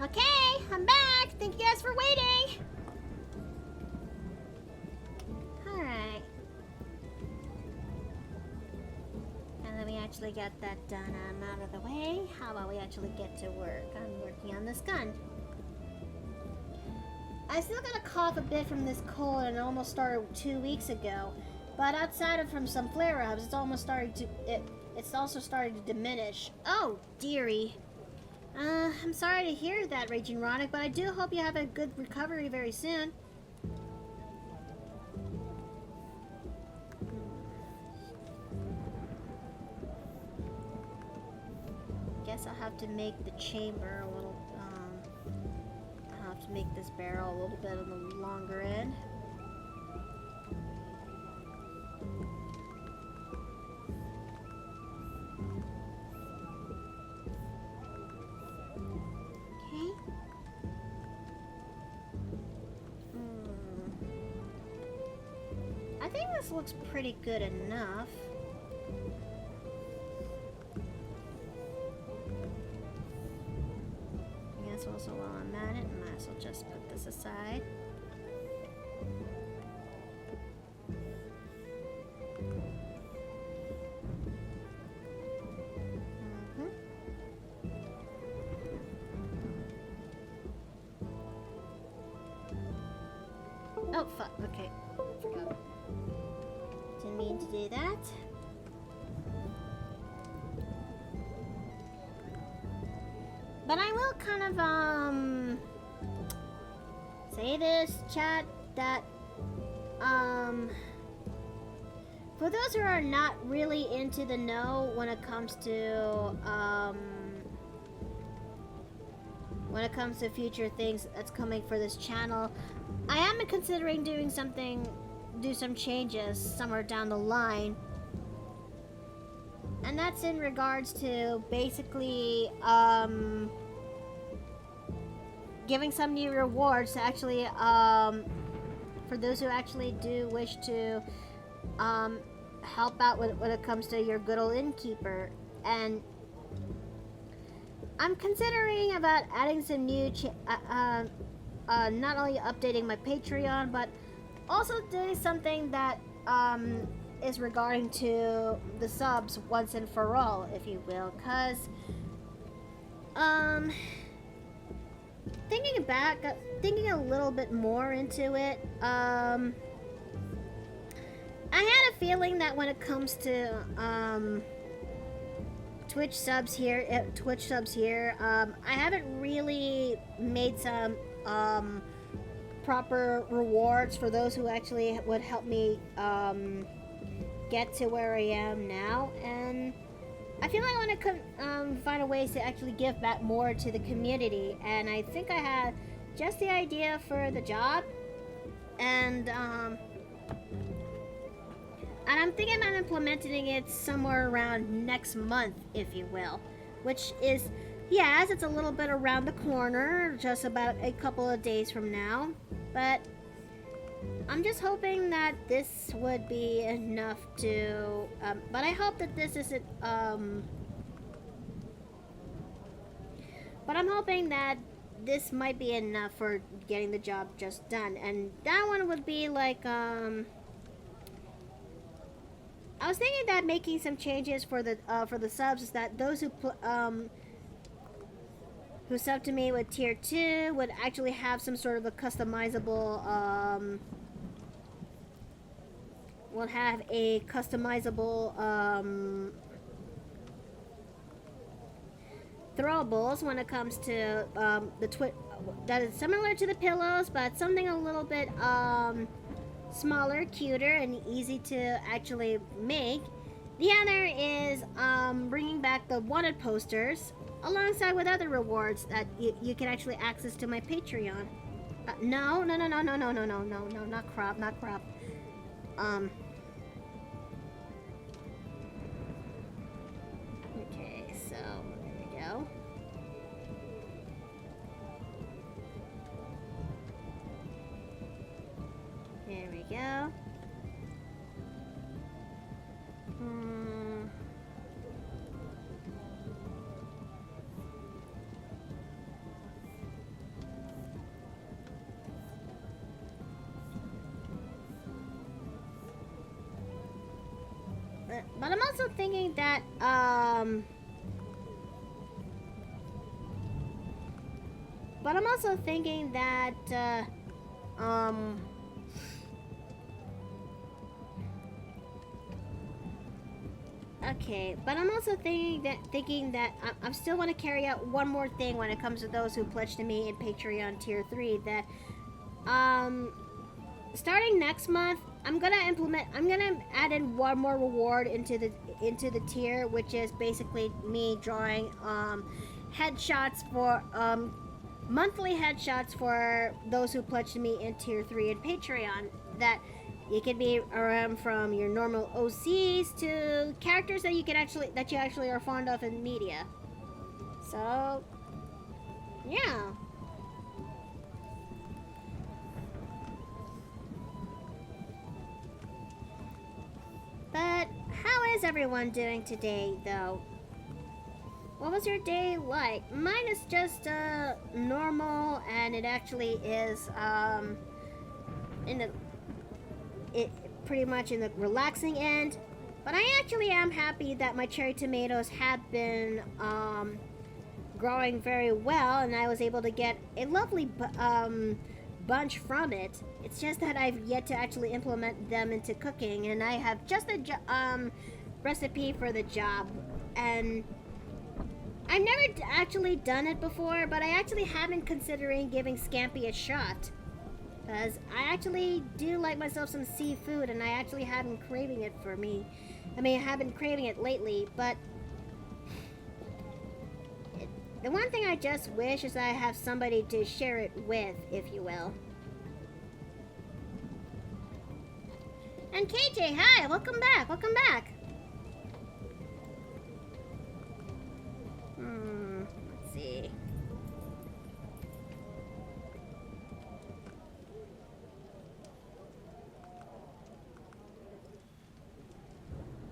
Okay, I'm back. Thank you guys for waiting. Alright. Now that we actually got that done, I'm out of the way. How about we actually get to work? I'm working on this gun. I still got a cough a bit from this cold, and it almost started 2 weeks ago. But outside of from some flare-ups, it's almost starting to it's also starting to diminish. Oh, dearie. I'm sorry to hear that, Raging Ronic, but I do hope you have a good recovery very soon. Guess I'll have to make the chamber a little, I'll have to make this barrel a little bit on the longer end. Okay. I think this looks pretty good enough. I guess also while I'm at it, I might as well just put this aside. Oh, fuck. Okay. Forgot. Didn't mean to do that. But I will kind of, say this, chat, that, for those who are not really into the know when it comes to, future things that's coming for this channel, I am considering doing some changes somewhere down the line. And that's in regards to basically, giving some new rewards to actually, for those who actually do wish to, help out when it comes to your good old innkeeper. And I'm considering about adding some new, not only updating my Patreon, but also doing something that is regarding to the subs once and for all, if you will, because thinking a little bit more into it, I had a feeling that when it comes to Twitch subs here, I haven't really made some proper rewards for those who actually would help me get to where I am now, and I feel like I want to find a ways to actually give back more to the community, and I think I had just the idea for the job, and I'm thinking about implementing it somewhere around next month, if you will, which is, yes, it's a little bit around the corner, just about a couple of days from now, but I'm just hoping that this would be enough to, but I hope that this isn't, but I'm hoping that this might be enough for getting the job just done, and that one would be like, I was thinking that making some changes for the subs is that those who sub to me with tier 2 would actually have some sort of a customizable, throwables when it comes to that is similar to the pillows, but something a little bit smaller, cuter, and easy to actually make. The other is bringing back the wanted posters alongside with other rewards that you can actually access to my Patreon. No, not crop. Okay, so there we go. There we go. but I'm also thinking that, okay, but I'm also thinking that I still want to carry out one more thing when it comes to those who pledge to me in Patreon Tier 3, that, starting next month, I'm gonna add in one more reward into the tier, which is basically me drawing, headshots for, monthly headshots for those who pledge to me in Tier 3 and Patreon, that it can be around from your normal OCs to characters that you actually are fond of in media. So, yeah. But how is everyone doing today, though? What was your day like? Mine is just normal, and it actually is pretty much in the relaxing end. But I actually am happy that my cherry tomatoes have been growing very well, and I was able to get a lovely bunch from it. It's just that I've yet to actually implement them into cooking, and I have just a recipe for the job, and I've never actually done it before, but I actually have been considering giving Scampi a shot, because I actually do like myself some seafood, and I actually have been craving it I have been craving it lately, but the one thing I just wish is I have somebody to share it with, if you will. And KJ, hi, welcome back. Let's see.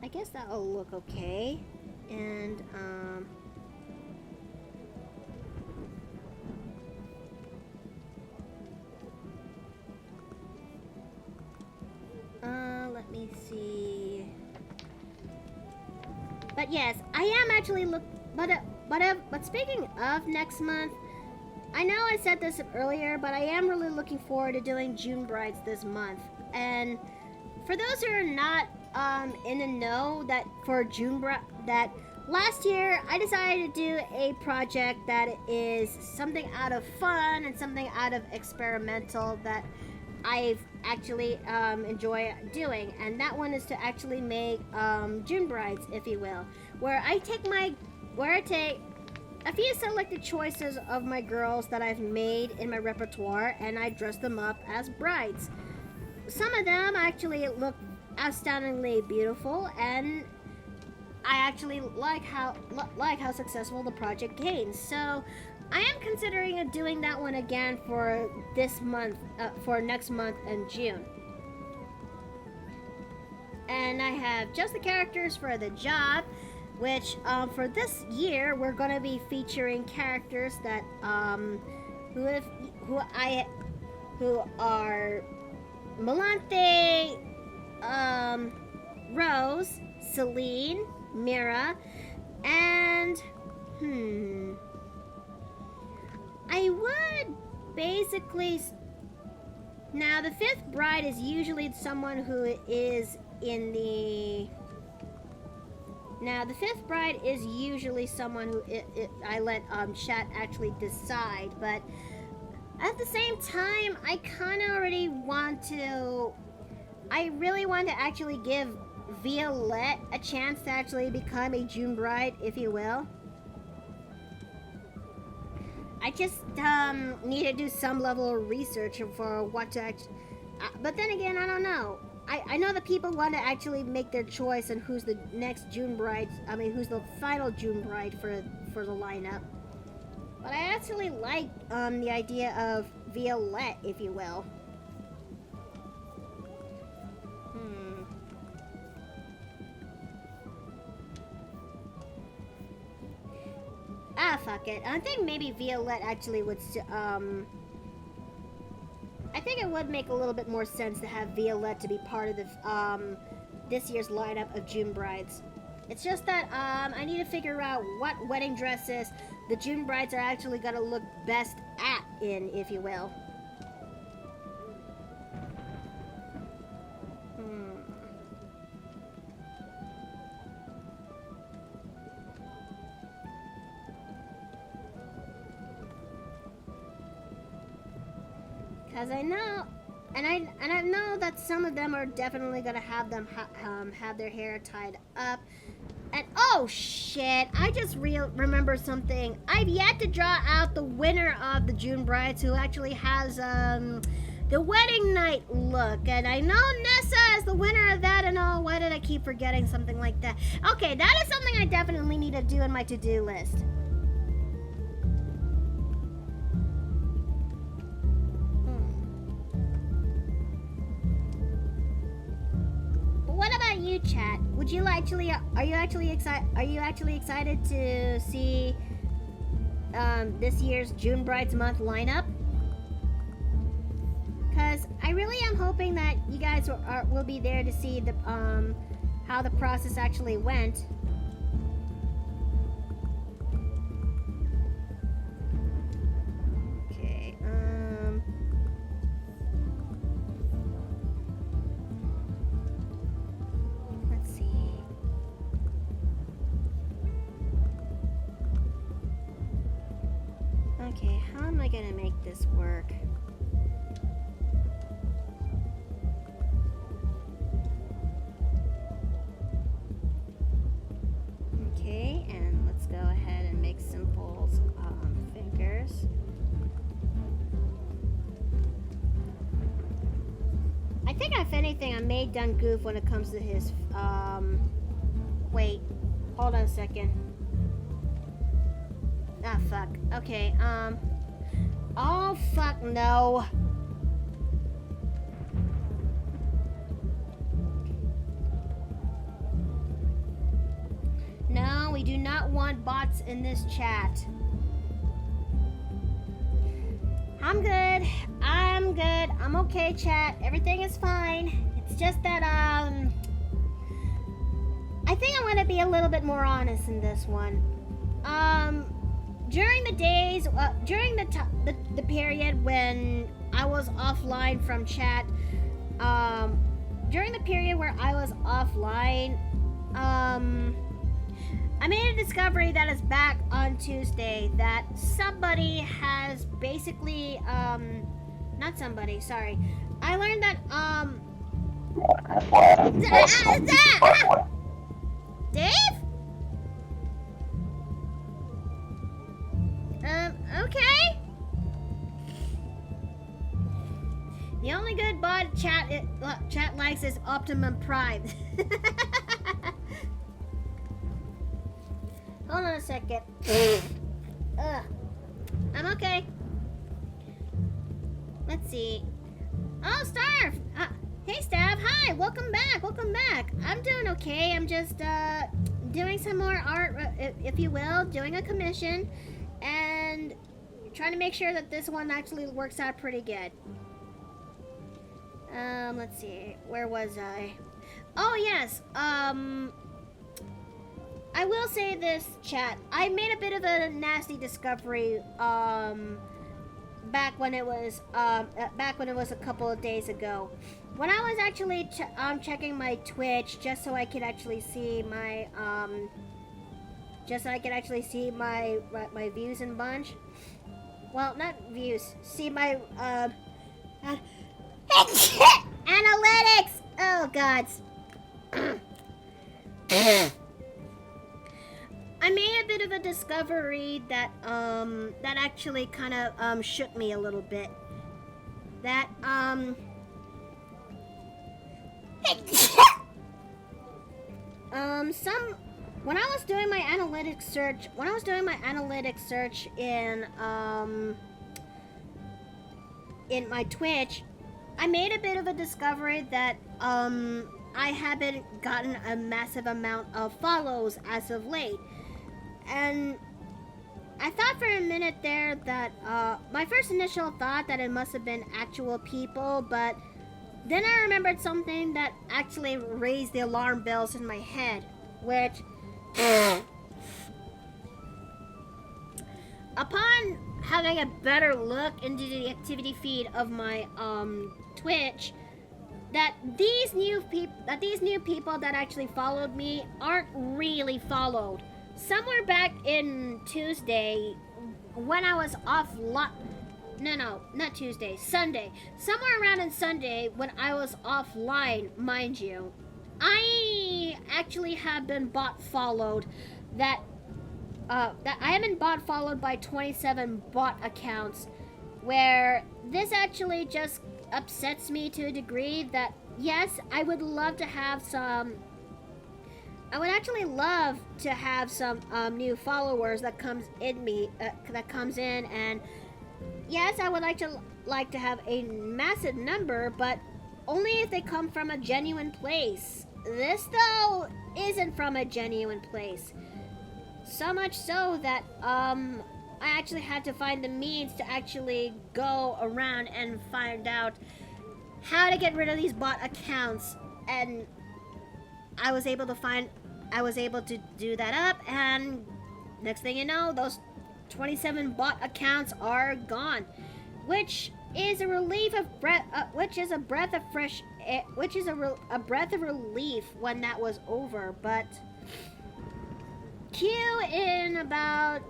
I guess that'll look okay. And, let me see. But yes, I am actually but speaking of next month, I know I said this earlier, but I am really looking forward to doing June Brides this month. And for those who are not in the know, that for that last year I decided to do a project that is something out of fun and something out of experimental that I've actually enjoy doing, and that one is to actually make June Brides, if you will, where I take a few selected choices of my girls that I've made in my repertoire, and I dress them up as brides. Some of them actually look astoundingly beautiful, and I actually like how successful the project gains. So I am considering doing that one again for this month, for next month in June. And I have just the characters for the job, which for this year we're going to be featuring characters that who are Melante, Rose, Celine, Mira, and I would basically... Now, the fifth bride is usually someone who is in the... Now, the fifth bride is usually someone who I let chat actually decide, but at the same time, I kind of already want to... I really want to actually give Violette a chance to actually become a June bride, if you will. I just need to do some level of research for what to actually... but then again, I don't know. I know that people want to actually make their choice on who's the next June bride. Who's the final June bride for the lineup. But I actually like the idea of Violette, if you will. Fuck it. I think maybe Violette actually would, I think it would make a little bit more sense to have Violette to be part of the, this year's lineup of June brides. It's just that I need to figure out what wedding dresses the June brides are actually gonna look best in, if you will. Because I know, and I know that some of them are definitely gonna have them have their hair tied up. And oh shit! I just remember something. I've yet to draw out the winner of the June brides, who actually has the wedding night look. And I know Nessa is the winner of that. And oh, why did I keep forgetting something like that? Okay, that is something I definitely need to do in my to-do list. What about you, chat? Would you actually are you actually excited to see this year's June Brides Month lineup? Cause I really am hoping that you guys will be there to see the how the process actually went. Okay. Let's see. Okay, how am I gonna make this work? Okay, and let's go ahead and make simple fingers. I think if anything, I may done goof when it comes to his, wait, hold on a second. Ah, fuck. Okay, oh, fuck, no. No, we do not want bots in this chat. I'm good. I'm good. I'm okay, chat. Everything is fine. It's just that, I think I'm gonna be a little bit more honest in this one. During the days, during the period when I was offline from chat, during the period where I was offline, I made a discovery that is back on Tuesday that somebody has basically, not somebody, sorry. I learned that, Dave? Okay. The only good bot chat likes is Optimum Prime. Hold on a second. I'm okay. Let's see. Oh, Starve! Hey, Stav. Hi. Welcome back. Welcome back. I'm doing okay. I'm just doing some more art, if you will, doing a commission, and trying to make sure that this one actually works out pretty good. Let's see. Where was I? Oh, yes. I will say this, chat. I made a bit of a nasty discovery, back when it was a couple of days ago. When I was actually checking my Twitch, just so I could actually see my, my views and bunch. Well, not views. See my, analytics! Oh, God. I made a bit of a discovery that that actually kind of shook me a little bit. That when I was doing my analytics search in my Twitch, I made a bit of a discovery that I haven't gotten a massive amount of follows as of late. And I thought for a minute there that, my first initial thought that it must have been actual people, but Then I remembered something that actually raised the alarm bells in my head, which upon having a better look into the activity feed of my Twitch, that these new people that actually followed me aren't really followed. Somewhere back in Tuesday, when I was no, not Tuesday, Sunday. Somewhere around in Sunday when I was offline, mind you, I actually have been bot followed. That I have been bot followed by 27 bot accounts, where this actually just upsets me to a degree that yes, I would love to have some. I would actually love to have some new followers that comes in, and yes, I would like to have a massive number, but only if they come from a genuine place. This though isn't from a genuine place. So much so that I actually had to find the means to actually go around and find out how to get rid of these bot accounts, and I was able to do that up, and next thing you know, those 27 bot accounts are gone, which is a relief of breath, which is a breath of fresh air, which is a breath of relief when that was over. But in about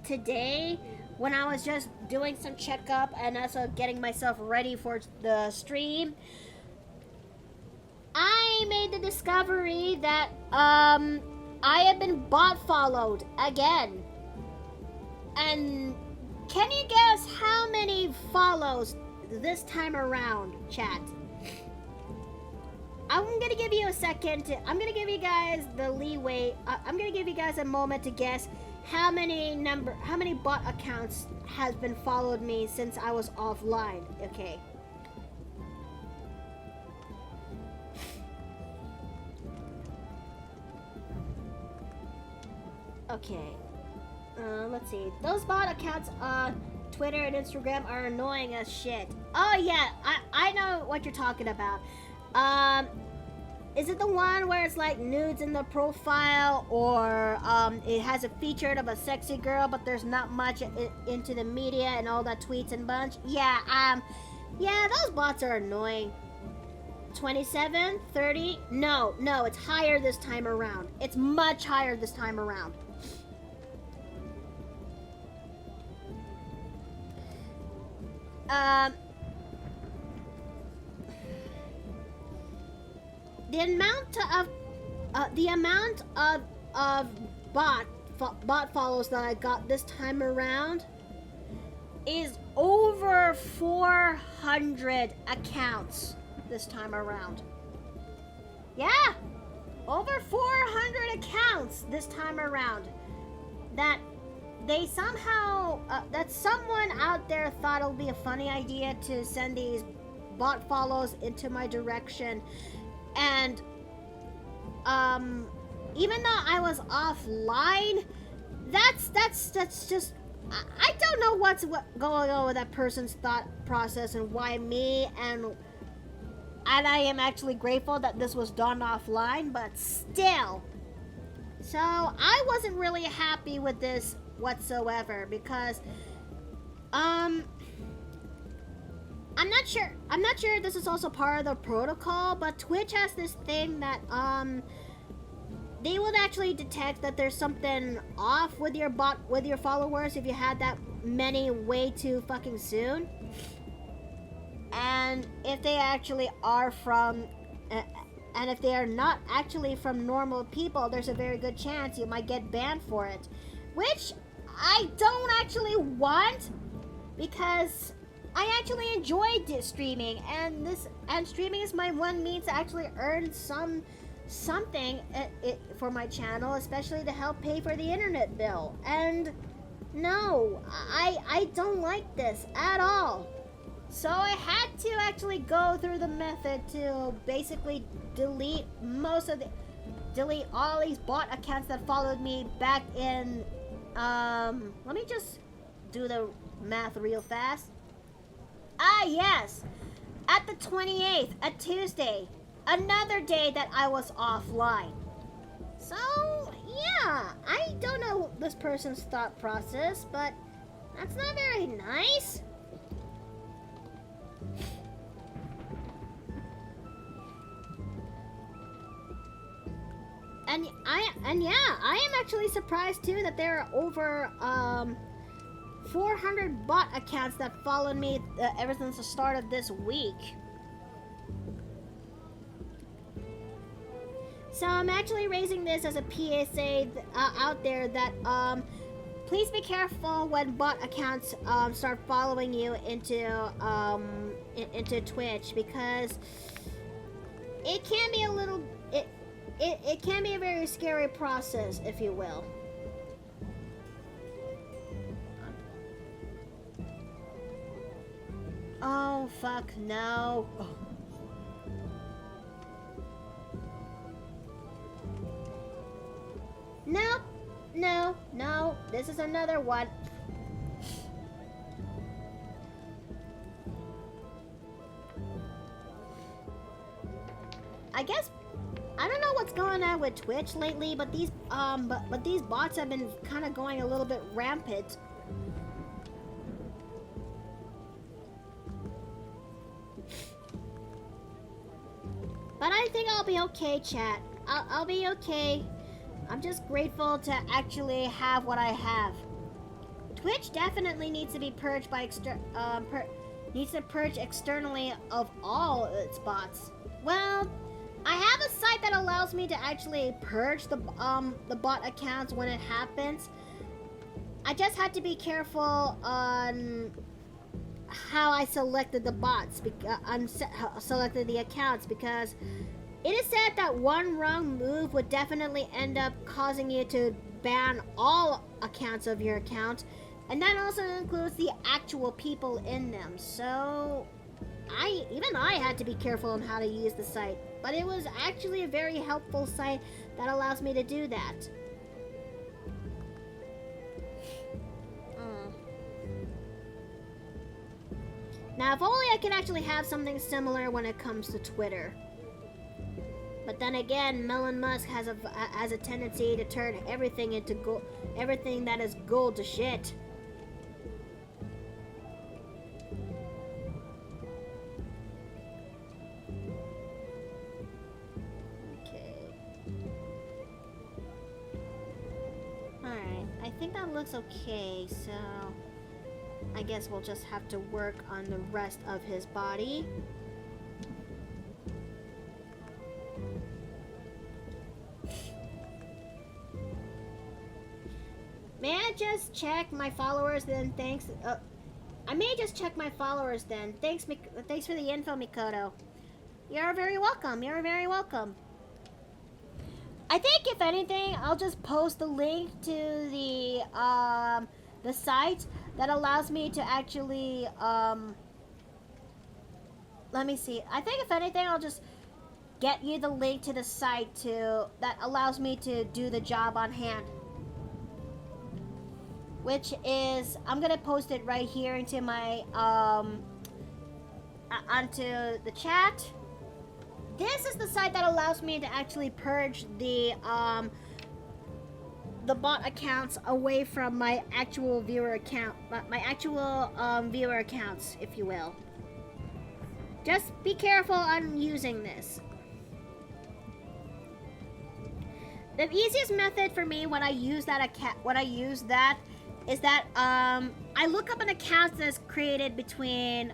today, when I was just doing some checkup and also getting myself ready for the stream, I made the discovery that I have been bot followed again. And can you guess how many follows this time around, chat? I'm gonna give you a second. I'm gonna give you guys the leeway. I'm gonna give you guys a moment to guess how many bot accounts has been followed me since I was offline. Okay. Okay. Let's see. Those bot accounts on Twitter and Instagram are annoying as shit. Oh yeah, I know what you're talking about. Is it the one where it's like nudes in the profile, or it has a feature of a sexy girl, but there's not much into the media and all that tweets and bunch? Yeah, yeah, those bots are annoying. 27, 30? No, it's higher this time around. It's much higher this time around. The amount of bot follows that I got this time around is over 400 accounts this time around. Yeah, over 400 accounts this time around. That they somehow, that someone out there thought it would be a funny idea to send these bot follows into my direction. And, even though I was offline, that's just, I don't know what's going on with that person's thought process and why me, and I am actually grateful that this was done offline, but still. So, I wasn't really happy with this whatsoever, because I'm not sure if this is also part of the protocol, but Twitch has this thing that they would actually detect that there's something off with your followers if you had that many way too fucking soon. And if they actually are from and if they are not actually from normal people, there's a very good chance you might get banned for it, which I don't actually want, because I actually enjoy streaming, and streaming is my one means to actually earn something for my channel, especially to help pay for the internet bill. And no, I don't like this at all. So I had to actually go through the method to basically delete all these bot accounts that followed me back in, let me just do the math real fast. Ah, yes. At the 28th, a Tuesday, another day that I was offline. So, yeah, I don't know this person's thought process, but that's not very nice. And I am actually surprised too that there are over 400 bot accounts that followed me ever since the start of this week. So I'm actually raising this as a PSA out there that please be careful when bot accounts start following you into Twitch, because it can be a little it can be a very scary process, if you will. Oh fuck no. Oh. No, this is another one. I guess I don't know what's going on with Twitch lately, but these bots have been kind of going a little bit rampant. But I think I'll be okay, chat. I'll be okay. I'm just grateful to actually have what I have. Twitch definitely needs to be purged by needs to purge externally of all its bots. Well, I have a site that allows me to actually purge the bot accounts when it happens. I just had to be careful on how I selected the bots, selected the accounts, because it is said that one wrong move would definitely end up causing you to ban all accounts of your account, and that also includes the actual people in them. So even I had to be careful on how to use the site, but it was actually a very helpful site that allows me to do that. Now, if only I could actually have something similar when it comes to Twitter. But then again, Elon Musk has a tendency to turn everything into gold, everything that is gold to shit. Okay. Alright, I think that looks okay, so I guess we'll just have to work on the rest of his body. May I just check my followers then? Thanks. I may just check my followers then. Thanks for the info, Mikoto. You're very welcome. You're very welcome. I think if anything, I'll just post the link to the site that allows me to actually let me see. I think if anything, I'll just get you the link to the site that allows me to do the job on hand. Which is, I'm gonna post it right here into my onto the chat. This is the site that allows me to actually purge the bot accounts away from my actual viewer account, my actual viewer accounts, if you will. Just be careful on using this. The easiest method for me when I use that is that I look up an account that's created between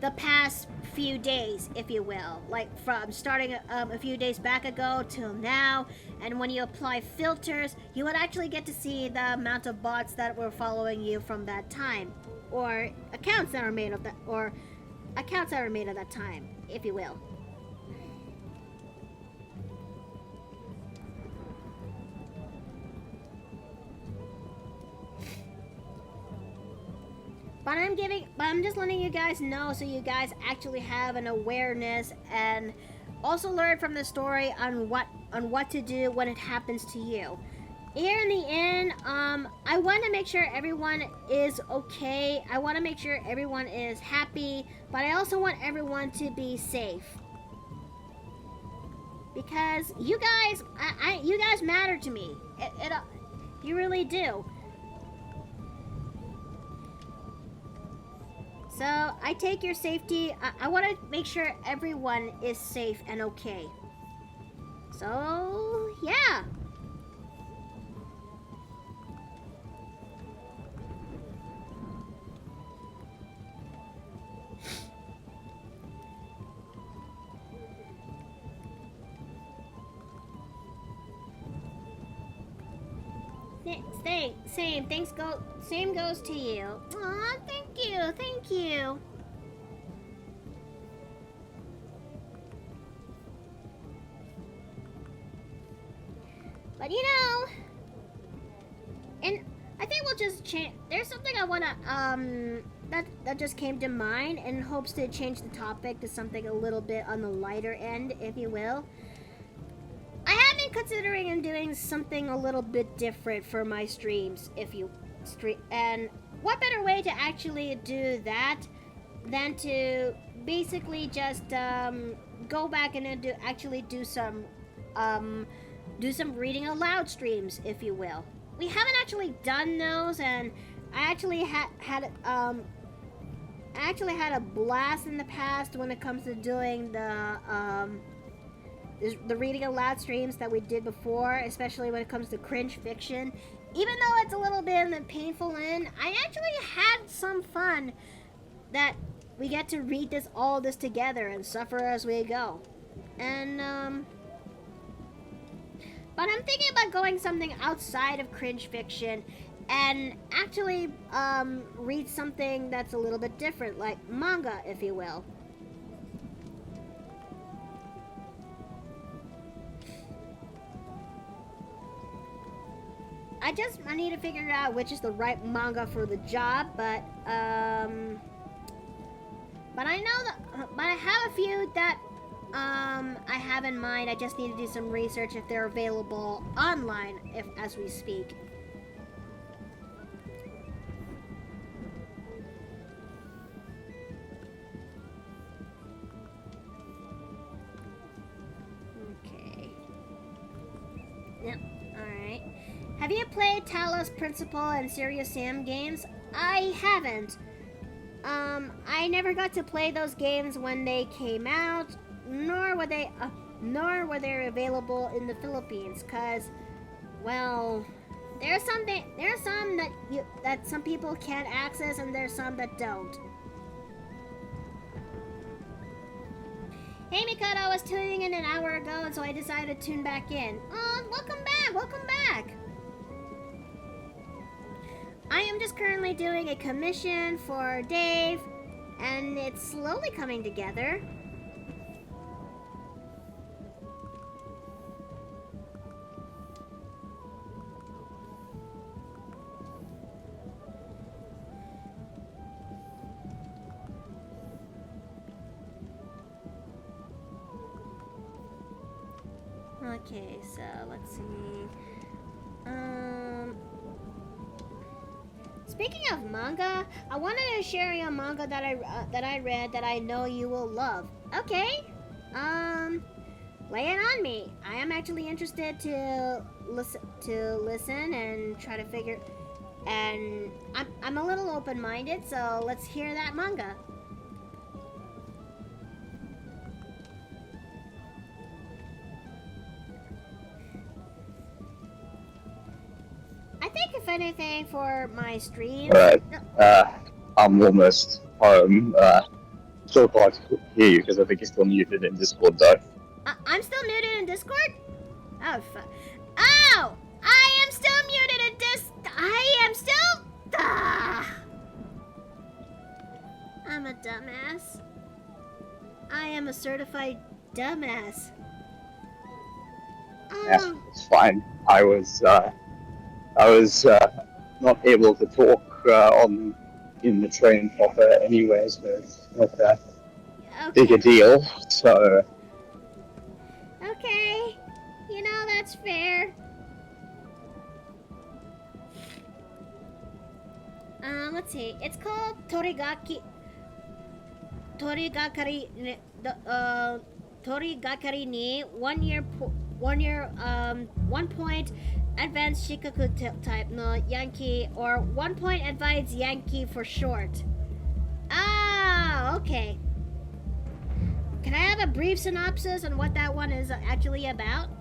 the past few days, if you will, like from starting a few days back ago till now. And when you apply filters, you would actually get to see the amount of bots that were following you from that time, or accounts that are made of that, or accounts that are made at that time, if you will. But I'm just letting you guys know so you guys actually have an awareness and also learn from the story on what to do when it happens to you. Here in the inn, I want to make sure everyone is okay. I want to make sure everyone is happy, but I also want everyone to be safe. Because you guys, you guys matter to me. You really do. So I take your safety. I want to make sure everyone is safe and okay. So yeah. Same goes to you. Aw, thank you. But you know, and I think we'll just change. There's something I wanna that just came to mind, in hopes to change the topic to something a little bit on the lighter end, if you will. I have been considering and doing something a little bit different for my streams, and what better way to actually do that than to basically just go back and do some reading aloud streams, if you will. We haven't actually done those, and I actually had a blast in the past when it comes to doing the reading aloud streams that we did before, especially when it comes to cringe fiction. Even though it's a little bit in the painful end, I actually had some fun that we get to read all this together and suffer as we go. And but I'm thinking about going something outside of cringe fiction and actually read something that's a little bit different, like manga, if you will. I need to figure out which is the right manga for the job, but I have a few that I have in mind. I just need to do some research if they're available online as we speak. Okay. Yep. All right. Have you played Talos Principle and Serious Sam games? I haven't. I never got to play those games when they came out, nor were they available in the Philippines. Cause, well, there's some that some people can't access, and there's some that don't. Hey Mikado, I was tuning in an hour ago, and so I decided to tune back in. Oh, welcome back. I am just currently doing a commission for Dave, and it's slowly coming together. Okay, so let's see. Speaking of manga, I wanted to share a manga that I read that I know you will love. Okay, lay it on me. I am actually interested to listen and try to figure. And I'm a little open-minded, so let's hear that manga. I think if anything for my streams. Alright, I'm almost home. Still can't hear you because I think you're still muted in Discord though. I'm still muted in Discord? Oh, oh! I am still muted in I am still... I'm a dumbass. I am a certified dumbass. Yeah, it's fine. I was not able to talk in the train proper anyway, so it's not that big a deal. So. Okay, you know, that's fair. let's see. It's called Torigakari ni 1 point advanced Shikaku type no Yankee, or 1 point advanced Yankee for short. Ah, okay. Can I have a brief synopsis on what that one is actually about?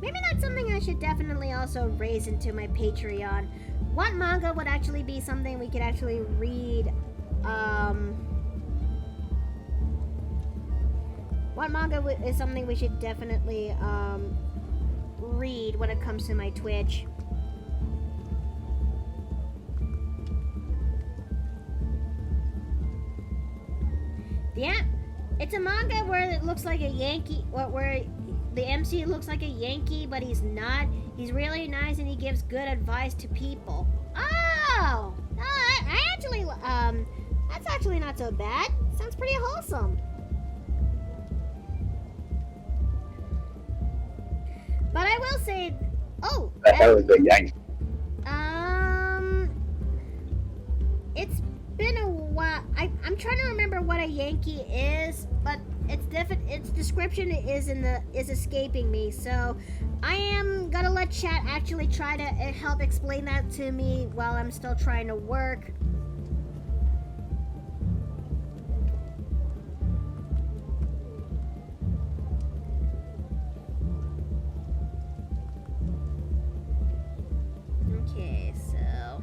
Maybe that's something I should definitely also raise into my Patreon. What manga would actually be something we could actually read? What manga is something we should definitely read when it comes to my Twitch? Yeah, it's a manga where it looks like a Yankee, where the MC looks like a Yankee, but he's not. He's really nice and he gives good advice to people. Oh! No, I actually, that's actually not so bad. Sounds pretty wholesome. But I will say, oh! The hell is a Yankee? It's been a while. I'm trying to remember what a Yankee is, but its description is escaping me. So I am gonna let chat actually try to help explain that to me while I'm still trying to work. Okay, so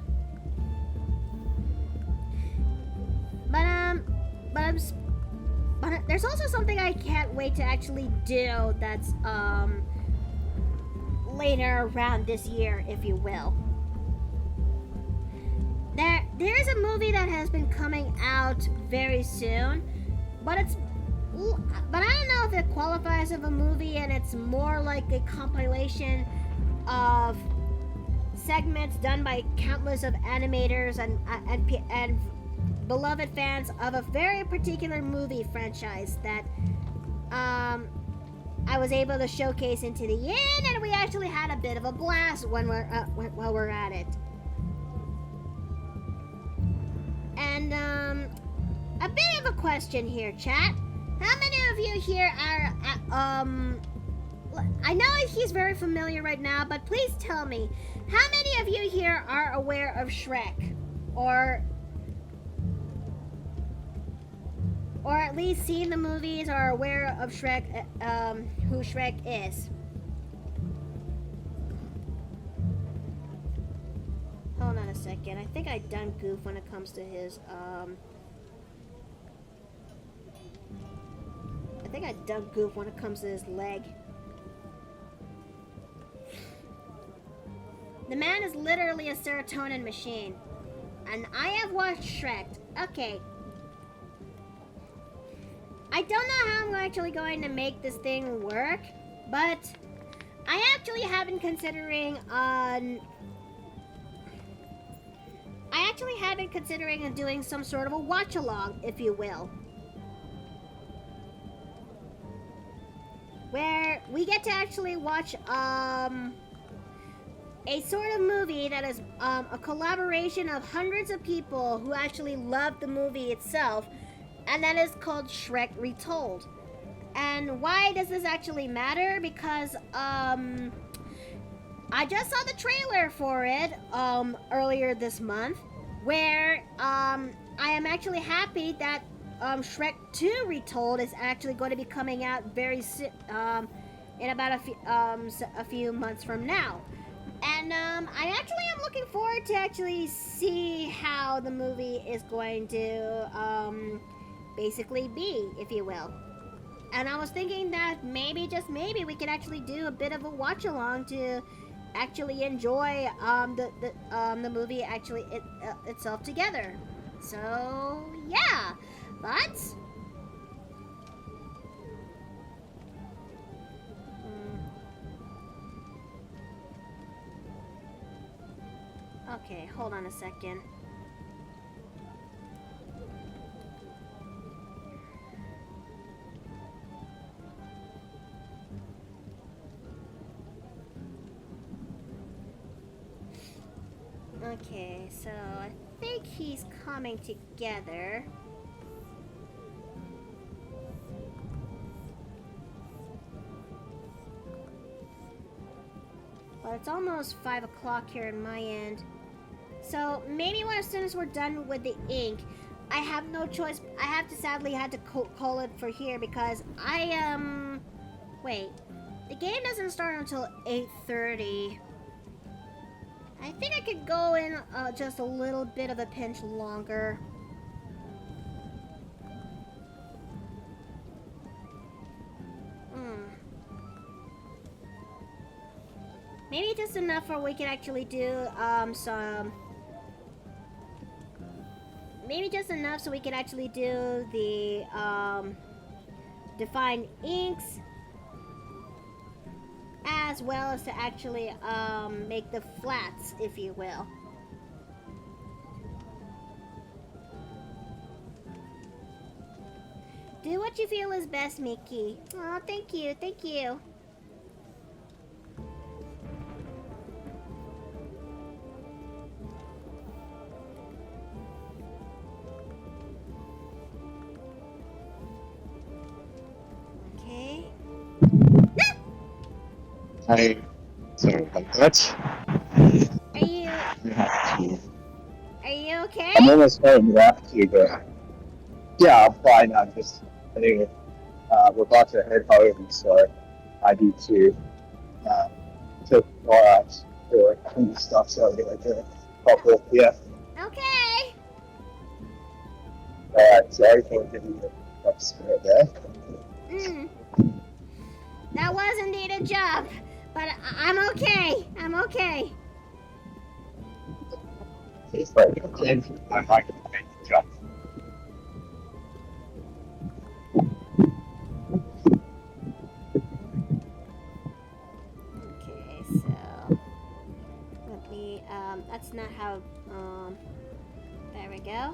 but there's also something I can't wait to actually do that's later around this year, if you will. There is a movie that has been coming out very soon, but I don't know if it qualifies as a movie, and it's more like a compilation of segments done by countless of animators and beloved fans of a very particular movie franchise that I was able to showcase into the inn, and we actually had a bit of a blast while we're at it. And a bit of a question here, chat. How many of you here are I know he's very familiar right now, but please tell me, how many of you here are aware of Shrek, or at least seen the movies, or are aware of Shrek, who Shrek is? Hold on a second. I think I done goof when it comes to his, I think I done goof when it comes to his leg. The man is literally a serotonin machine. And I have watched Shrek. Okay. I don't know how I'm actually going to make this thing work, but I actually have been considering doing some sort of a watch along, if you will, where we get to actually watch a sort of movie that is a collaboration of hundreds of people who actually love the movie itself, and that is called Shrek Retold. And why does this actually matter? Because I just saw the trailer for it earlier this month, where I am actually happy that Shrek 2 Retold is actually going to be coming out very soon, in about a few months from now. And I actually am looking forward to actually see how the movie is going to basically be, if you will. And I was thinking that maybe, just maybe, we could actually do a bit of a watch along to actually enjoy the movie actually itself together. So yeah, but okay, hold on a second. Okay, so I think he's coming together. But it's almost 5 o'clock here in my end. So maybe as soon as we're done with the ink, I have no choice. I have to sadly had to call it for here because wait, the game doesn't start until 8:30. I think I could go in just a little bit of a pinch longer. Maybe just enough where we can actually do maybe just enough so we can actually do the define inks as well as to actually make the flats, if you will. Do what you feel is best, Mickey. Oh, thank you, thank you. Okay. I sorry about that. Are you You have to. are you okay? I'm almost home after, but yeah, I'm fine. I'm just, I think we're about to head home, so I need to take more out for some stuff, so I'm going to pop off here. Okay. Alright, sorry for giving you a upset there. That was indeed a job, but I'm okay. I'm okay. It's like, I might have made the job. Okay, so let me. That's not how. There we go.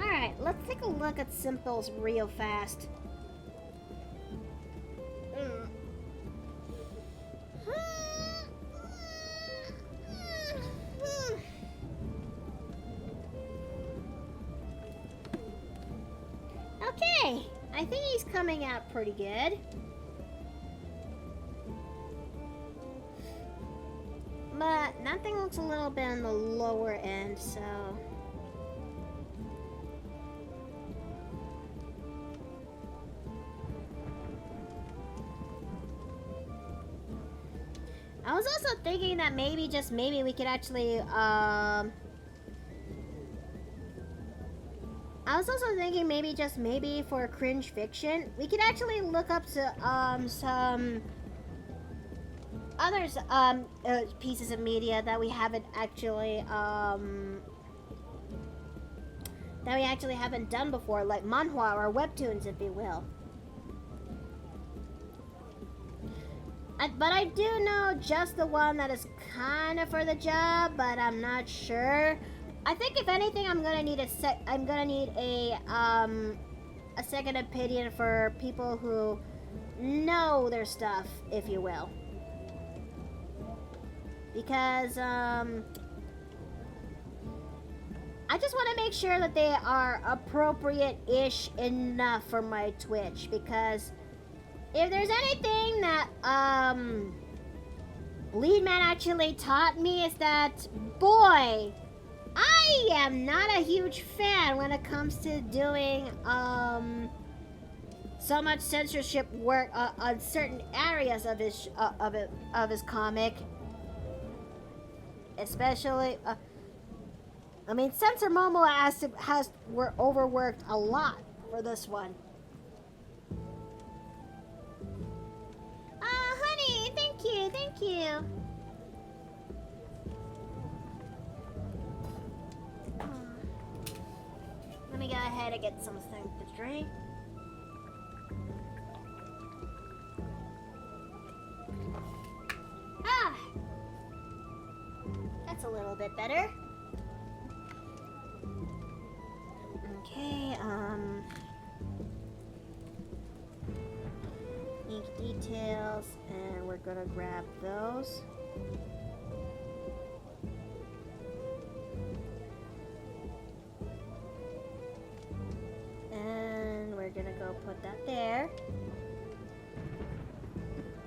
All right, let's take a look at simples real fast. Okay, I think he's coming out pretty good. But that thing looks a little bit on the lower end, so... I was also thinking that maybe, just maybe, we could actually, I was also thinking maybe, just maybe, for cringe fiction, we could actually look up to, some others, pieces of media that we haven't actually, haven't done before, like manhwa or webtoons, if you will. But I do know just the one that is kind of for the job, but I'm not sure. I think if anything, I'm gonna need a second opinion for people who know their stuff, if you will. Because I just want to make sure that they are appropriate-ish enough for my Twitch, because if there's anything that Leadman actually taught me, is that, boy, I am not a huge fan when it comes to doing so much censorship work on certain areas of his comic, especially. I mean, Censor Momo has overworked a lot for this one. Honey, thank you, thank you. Let me go ahead and get something to drink. That's a little bit better. Okay, ink details, and we're gonna grab those. And we're gonna go put that there.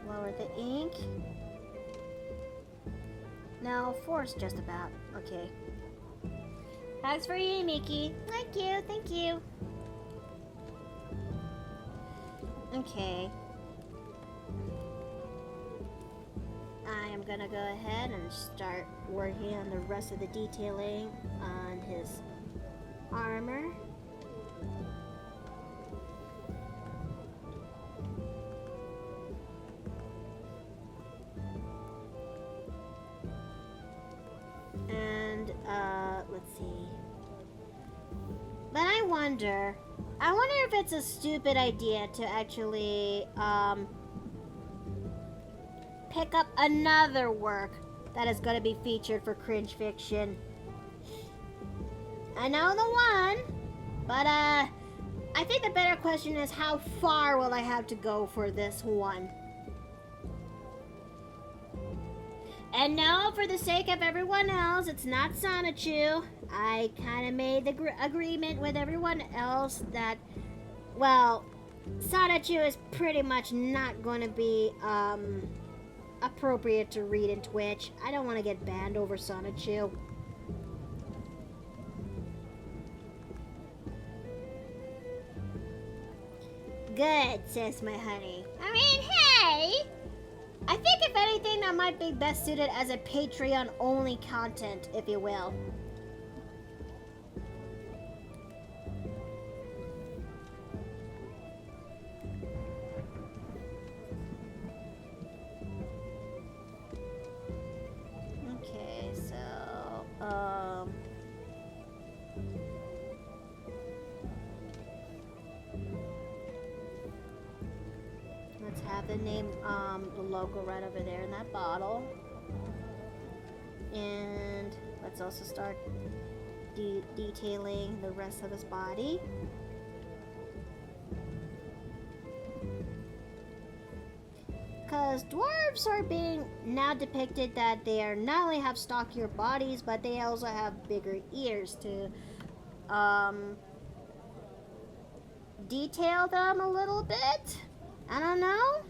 Lower the ink. No, 4's just about. Okay. Thanks for you, Mickey. Thank you, thank you. Okay. I am gonna go ahead and start working on the rest of the detailing on his armor. And, let's see. But I wonder if it's a stupid idea to actually, pick up another work that is going to be featured for Cringe Fiction. I know the one, but, I think the better question is how far will I have to go for this one? And no, for the sake of everyone else, it's not Sonichu. I kind of made the agreement with everyone else that, well, Sonichu is pretty much not going to be appropriate to read in Twitch. I don't want to get banned over Sonichu. Good, says my honey. I mean, hey! I think if anything, that might be best suited as a Patreon-only content, if you will. Okay, so, let's have the name, the logo right over there in that bottle. And let's also start detailing the rest of his body. Because dwarves are being now depicted that they are not only have stockier bodies, but they also have bigger ears to detail them a little bit. I don't know.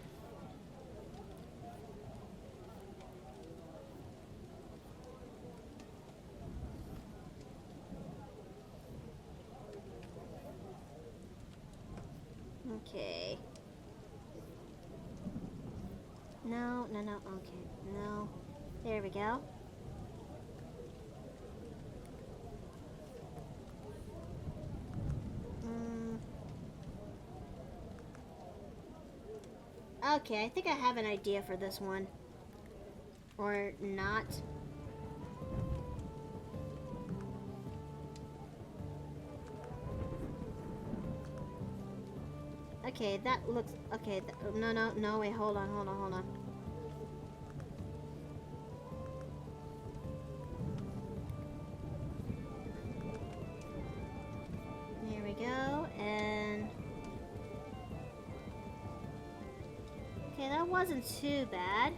Okay. No, okay. No. There we go. Okay, I think I have an idea for this one. Or not. Okay, that looks... Okay, no, wait, hold on. There we go, and... Okay, that wasn't too bad.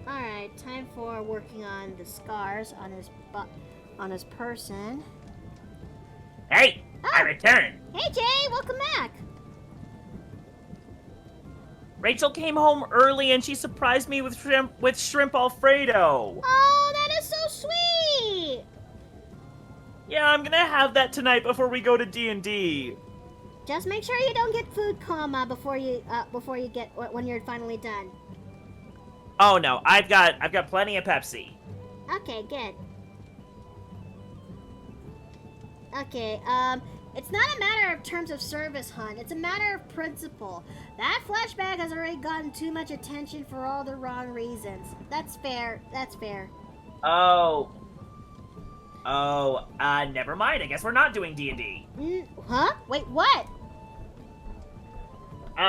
Alright, time for working on the scars on his person. Hey! Oh. I returned! Hey Jay, welcome back! Rachel came home early and she surprised me with shrimp Alfredo! Oh, that is so sweet! Yeah, I'm gonna have that tonight before we go to D&D. Just make sure you don't get food coma before you get when you're finally done. Oh no, I've got plenty of Pepsi. Okay, good. Okay, it's not a matter of terms of service, hon. It's a matter of principle. That flashback has already gotten too much attention for all the wrong reasons. That's fair. That's fair. Oh, never mind. I guess we're not doing D&D. Huh? Wait, what?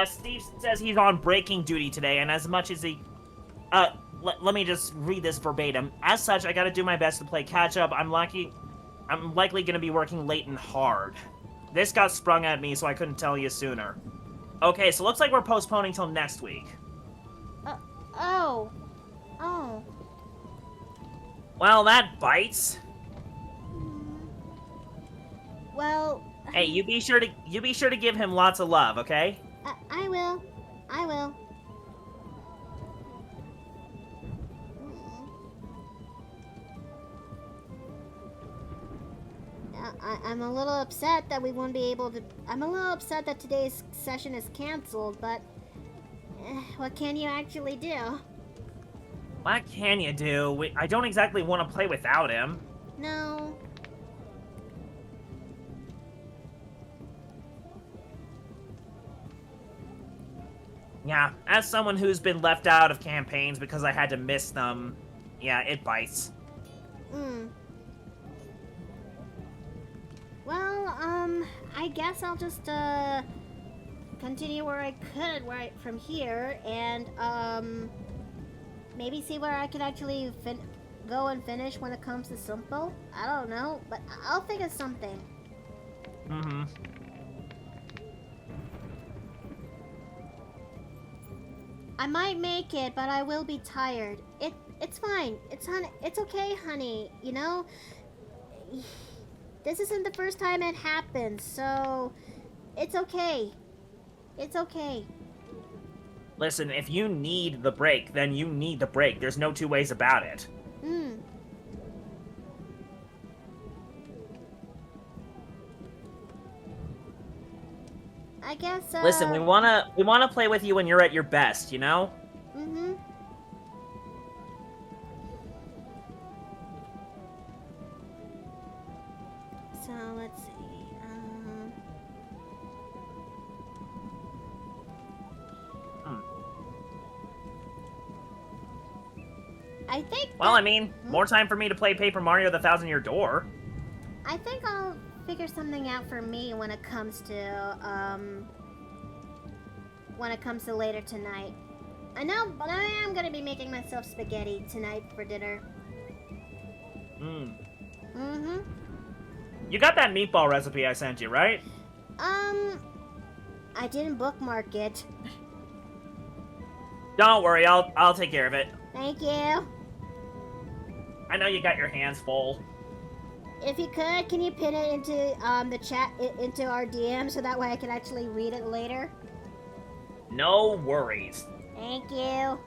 Steve says he's on breaking duty today, and as much as he... let me just read this verbatim. As such, I gotta do my best to play catch-up. I'm likely gonna be working late and hard. This got sprung at me, so I couldn't tell you sooner. Okay, so looks like we're postponing till next week. Oh. Well, that bites. Well. Hey, you be sure to give him lots of love, okay? I will. I'm a little upset that we won't be able to. I'm a little upset that today's session is canceled, but what can you actually do? What can you do? I don't exactly want to play without him. No. Yeah, as someone who's been left out of campaigns because I had to miss them, yeah, it bites. Well, I guess I'll just, continue where I could from here, and, maybe see where I could actually go and finish when it comes to simple. I don't know, but I'll think of something. Mm-hmm. I might make it, but I will be tired. It's fine. It's okay, honey. You know, this isn't the first time it happened, so it's okay. It's okay. Listen, if you need the break, then you need the break. There's no two ways about it. I guess, Listen, we wanna play with you when you're at your best, you know? Mm-hmm. So, let's see, I think Well, I mean, more time for me to play Paper Mario the Thousand Year Door. I think I'll figure something out for me when it comes to later tonight. I know, but I am gonna be making myself spaghetti tonight for dinner. Mm-hmm. You got that meatball recipe I sent you, right? I didn't bookmark it. Don't worry, I'll take care of it. Thank you. I know you got your hands full. If you could, can you pin it into the chat, into our DM, so that way I can actually read it later? No worries. Thank you.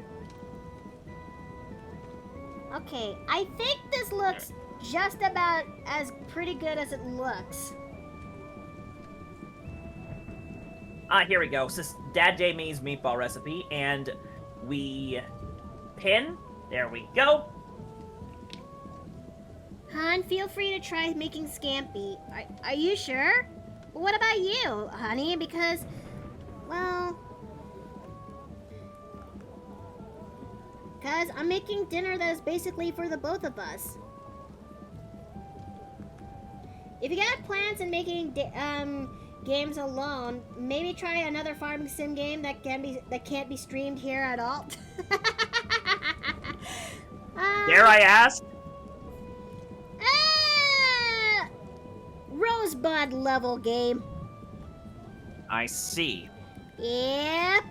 Okay, I think this looks just about as pretty good as it looks. Here we go. This is Dad Jamie's meatball recipe, and we pin. There we go. Han, feel free to try making scampi. Are you sure? Well, what about you, honey? Because, well... Because I'm making dinner that is basically for the both of us. If you got plans in making games alone, maybe try another farming sim game that can't be streamed here at all. Dare I ask? Rosebud level game. I see. Yep.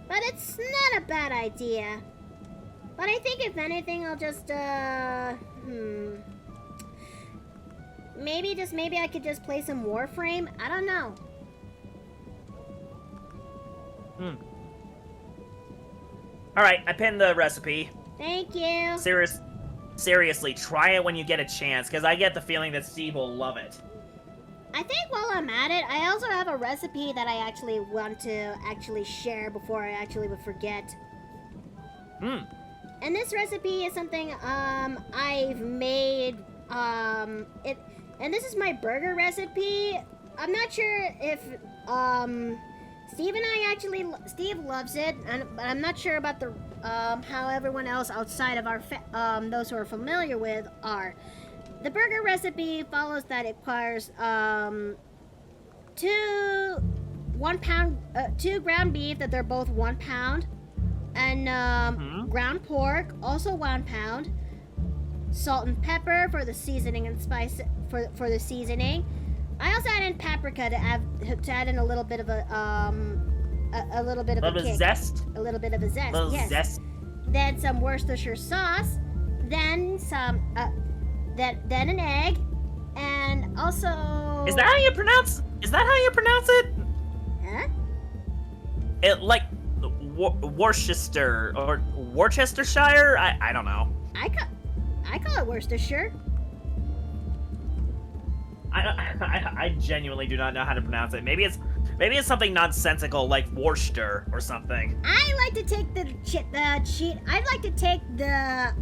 But it's not a bad idea. But I think if anything, I'll just, maybe I could just play some Warframe? I don't know. Alright, I pinned the recipe. Thank you. Seriously, try it when you get a chance, because I get the feeling that Steve will love it. I think while I'm at it, I also have a recipe that I actually want to share before I actually would forget. And this recipe is something I've made and this is my burger recipe. I'm not sure if Steve loves it, but I'm not sure about the how everyone else outside of our those who are familiar with are. The burger recipe follows that it requires 2 ground beef that they're both 1 pound, and ground pork, also 1 pound, salt and pepper for the seasoning and spice for the seasoning, I also add in paprika to add in a little bit of a little bit of a kick. Zest. A little bit of a zest. Little Yes. zest. Then some Worcestershire sauce. Then some. Then an egg, and also. Is that how you pronounce? Is that how you pronounce it? Huh? It like Worcester or Worcestershire? I don't know. I call it Worcestershire. I genuinely do not know how to pronounce it. Maybe it's something nonsensical like Worcester or something. I like to take the cheat. I'd like to take the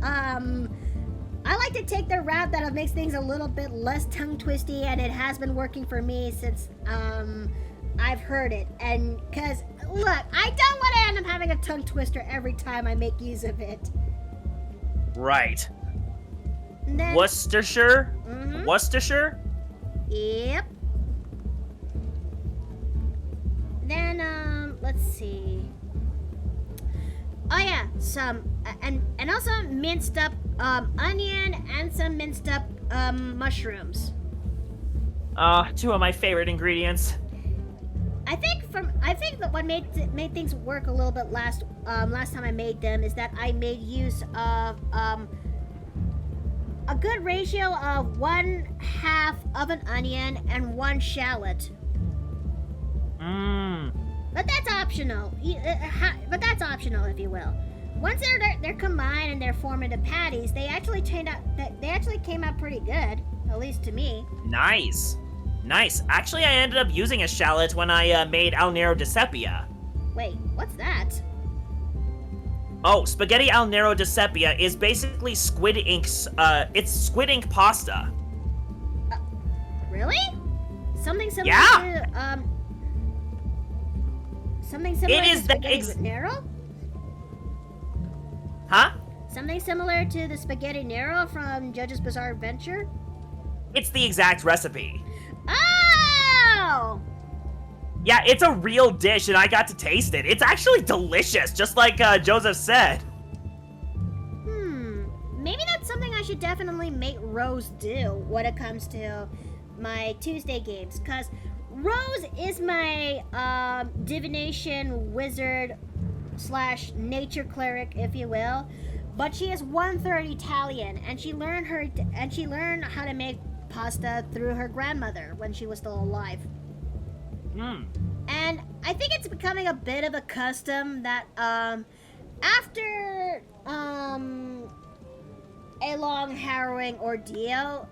I like to take the route that makes things a little bit less tongue twisty, and it has been working for me since I've heard it. And cause look, I don't want to end up having a tongue twister every time I make use of it. Right. And then, Worcestershire. Mhm. Worcestershire. Yep. Then let's see. Oh yeah, some and also minced up onion and some minced up mushrooms. Two of my favorite ingredients. I think that what made things work a little bit last time I made them is that I made use of a good ratio of 1/2 of an onion and 1 shallot. Mmm. But that's optional. But that's optional, if you will. Once they're combined and they're formed into patties, they actually came out pretty good, at least to me. Nice. Actually, I ended up using a shallot when I made al nero di sepia. Wait, what's that? Oh, spaghetti al nero di sepia is basically Squid Ink's. It's Squid Ink pasta. Really? Something similar Yeah. to something similar It to is the spaghetti nero? Huh? Something similar to the spaghetti nero from JoJo's Bizarre Adventure? It's the exact recipe. Oh! Yeah, it's a real dish, and I got to taste it. It's actually delicious, just like Joseph said. Maybe that's something I should definitely make Rose do when it comes to my Tuesday games, because Rose is my divination wizard / nature cleric, if you will, but she is 1/3 Italian, and she learned how to make pasta through her grandmother when she was still alive. And I think it's becoming a bit of a custom that after a long harrowing ordeal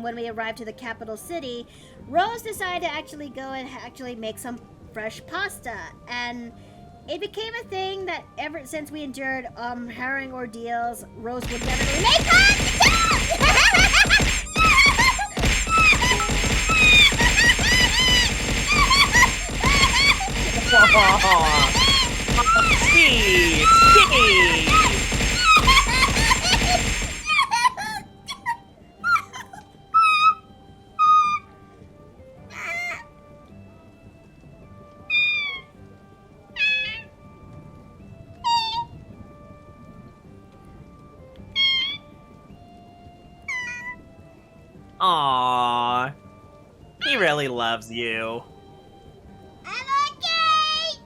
when we arrived to the capital city, Rose decided to actually go and actually make some fresh pasta, and it became a thing that ever since we endured harrowing ordeals, Rose would definitely make pasta! Steve! Aww. He really loves you. I'm okay!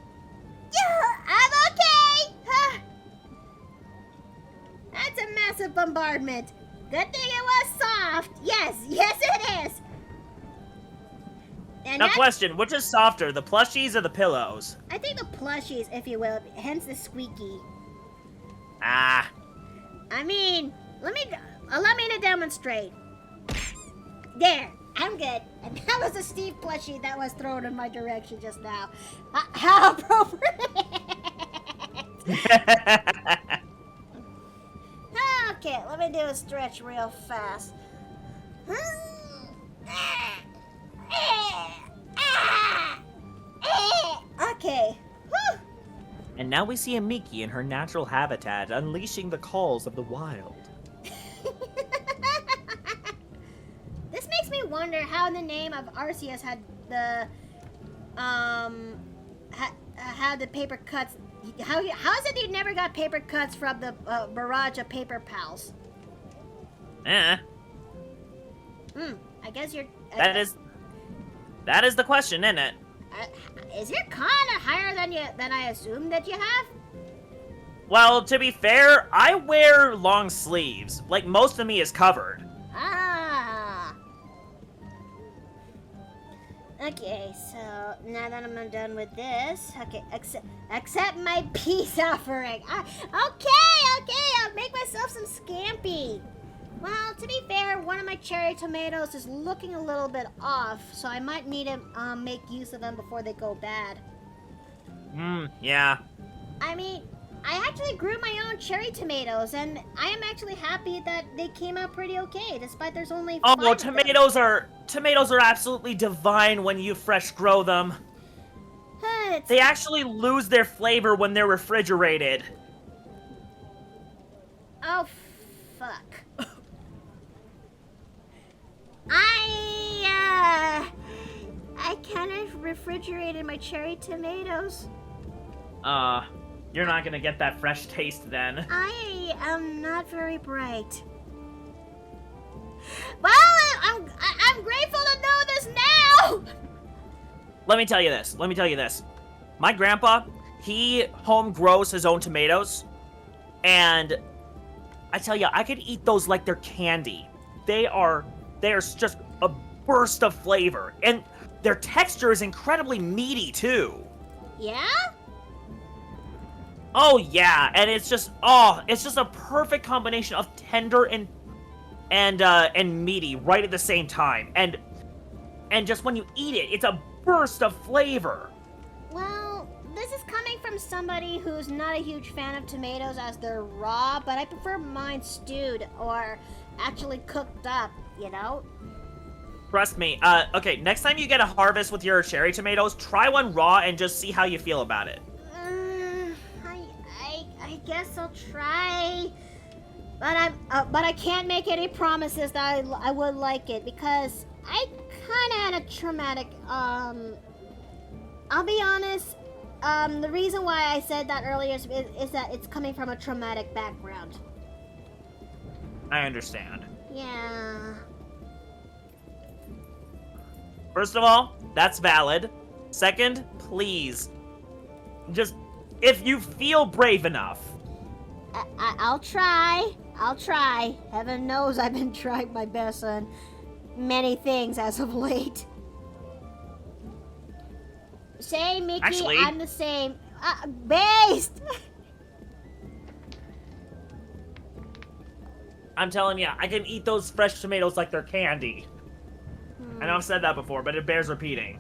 I'm okay! That's a massive bombardment. Good thing it was soft. Yes, it is. And Now question, which is softer, the plushies or the pillows? I think the plushies, if you will, hence the squeaky. Ah. I mean, allow me to demonstrate. There, I'm good. And that was a Steve plushie that was thrown in my direction just now. How appropriate! Okay, let me do a stretch real fast. Okay. Whew. And now we see a Miki in her natural habitat, unleashing the calls of the wild. This makes me wonder how the name of Arceus had the had the paper cuts. How is it he never got paper cuts from the barrage of paper pals? Eh. I guess you're. That is That is the question, isn't it? Is your con higher than I assumed that you have? Well, to be fair, I wear long sleeves. Like, most of me is covered. Ah. Okay, so now that I'm done with this, okay, accept my peace offering. Okay, I'll make myself some scampi. Well, to be fair, one of my cherry tomatoes is looking a little bit off, so I might need to make use of them before they go bad. Yeah. I mean, I actually grew my own cherry tomatoes, and I am actually happy that they came out pretty okay, despite there's only 5 Oh, of them. tomatoes are absolutely divine when you fresh grow them. They actually lose their flavor when they're refrigerated. Oh, fuck. I kind of refrigerated my cherry tomatoes. You're not gonna get that fresh taste then. I am not very bright. Well, I'm grateful to know this now! Let me tell you this. My grandpa, he home grows his own tomatoes, and I tell you, I could eat those like they're candy. They're just a burst of flavor, and their texture is incredibly meaty too. Yeah? Oh yeah, and it's just a perfect combination of tender and meaty right at the same time. And just when you eat it, it's a burst of flavor. Well, this is coming from somebody who's not a huge fan of tomatoes as they're raw, but I prefer mine stewed or actually cooked up, you know? Trust me. Okay, next time you get a harvest with your cherry tomatoes, try one raw and just see how you feel about it. I guess I'll try, but I can't make any promises that I would like it because I kind of had a traumatic. I'll be honest. The reason why I said that earlier is that it's coming from a traumatic background. I understand. Yeah. First of all, that's valid. Second, please, just if you feel brave enough. I'll try. I'll try. Heaven knows I've been trying my best on many things as of late. Say, Mickey, Actually, I'm the same. Based! I'm telling you, I can eat those fresh tomatoes like they're candy. I know I've said that before, but it bears repeating.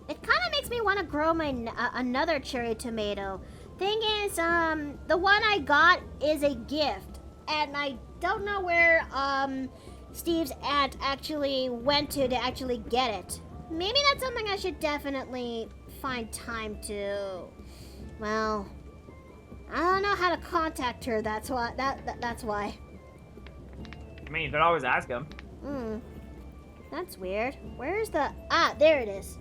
It kind of makes me want to grow my another cherry tomato. Thing is, the one I got is a gift, and I don't know where Steve's aunt actually went to actually get it. Maybe that's something I should definitely find time to. Well, I don't know how to contact her. That's why. That's why. I mean, you could always ask him. That's weird. Where's the... Ah, there it is.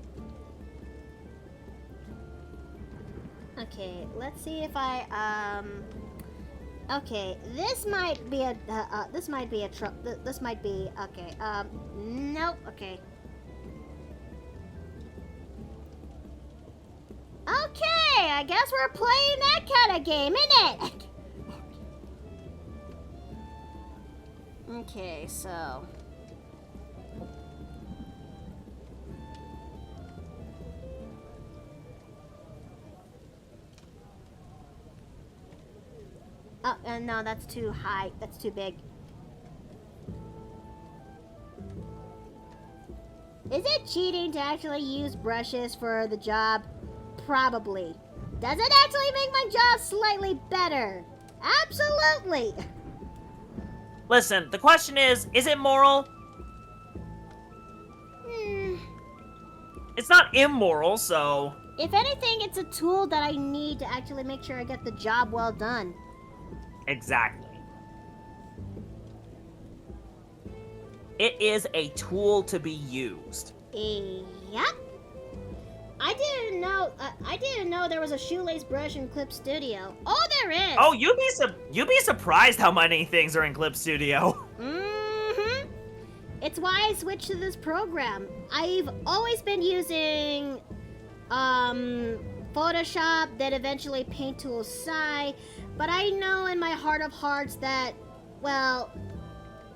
Okay, let's see if I, Okay, this might be a, this might be, okay, nope, okay. Okay, I guess we're playing that kind of game, innit? Okay, so... Oh, no, that's too high. That's too big. Is it cheating to actually use brushes for the job? Probably. Does it actually make my job slightly better? Absolutely! Listen, the question is it moral? It's not immoral, so... If anything, it's a tool that I need to actually make sure I get the job well done. Exactly. It is a tool to be used. Yep. I didn't know there was a shoelace brush in Clip Studio. Oh, there is. Oh, you'd be surprised how many things are in Clip Studio. it's why I switched to this program. I've always been using Photoshop, then eventually Paint Tool Sai, but I know in my heart of hearts that, well,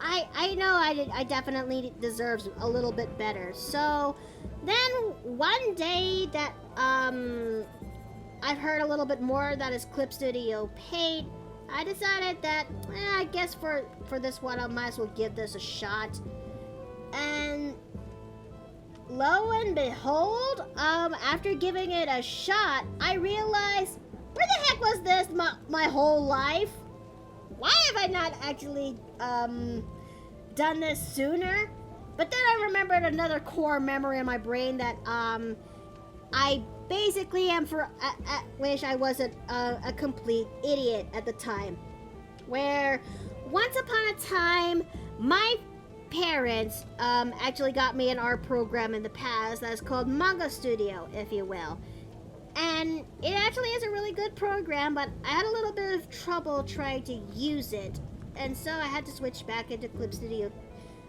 I know I definitely deserves a little bit better. So then one day that I've heard a little bit more that is Clip Studio Paint, I decided that I guess for this one I might as well give this a shot. And lo and behold, after giving it a shot, I realized, where the heck was this my whole life? Why have I not actually done this sooner? But then I remembered another core memory in my brain that I basically wish I wasn't a complete idiot at the time. Where once upon a time, my parents actually got me an art program in the past that's called Manga Studio, if you will. And it actually is a really good program, but I had a little bit of trouble trying to use it. And so I had to switch back into Clip Studio.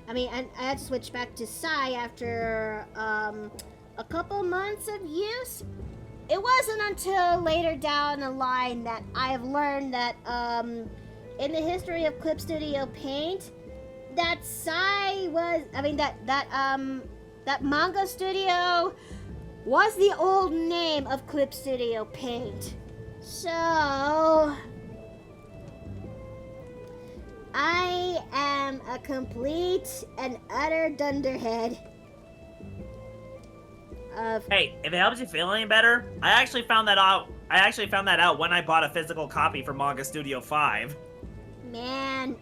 I had to switch back to Sai after a couple months of use. It wasn't until later down the line that I've learned that in the history of Clip Studio Paint, that Sai was, that Manga Studio was the old name of Clip Studio Paint. So I am a complete and utter dunderhead. Hey, if it helps you feel any better, I actually found that out when I bought a physical copy for Manga Studio 5. Man,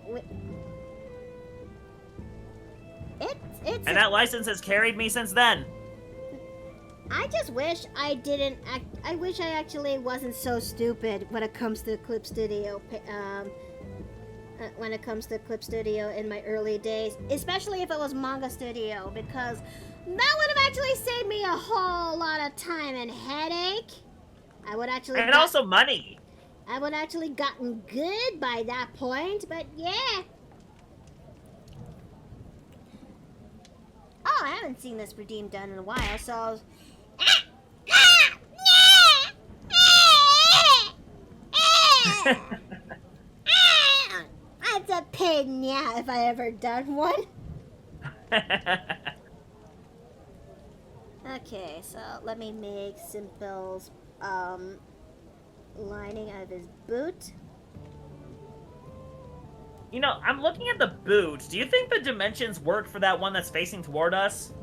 it's and that license has carried me since then. I just wish I didn't I wish I actually wasn't so stupid when it comes to Clip Studio in my early days, especially if it was Manga Studio, because that would have actually saved me a whole lot of time and headache. And also money. I would actually gotten good by that point, but yeah. Oh, I haven't seen this redeem done in a while, so that's a pain, yeah, if I ever done one. Okay, so let me make Simple's lining out of his boot. You know, I'm looking at the boot. Do you think the dimensions work for that one that's facing toward us?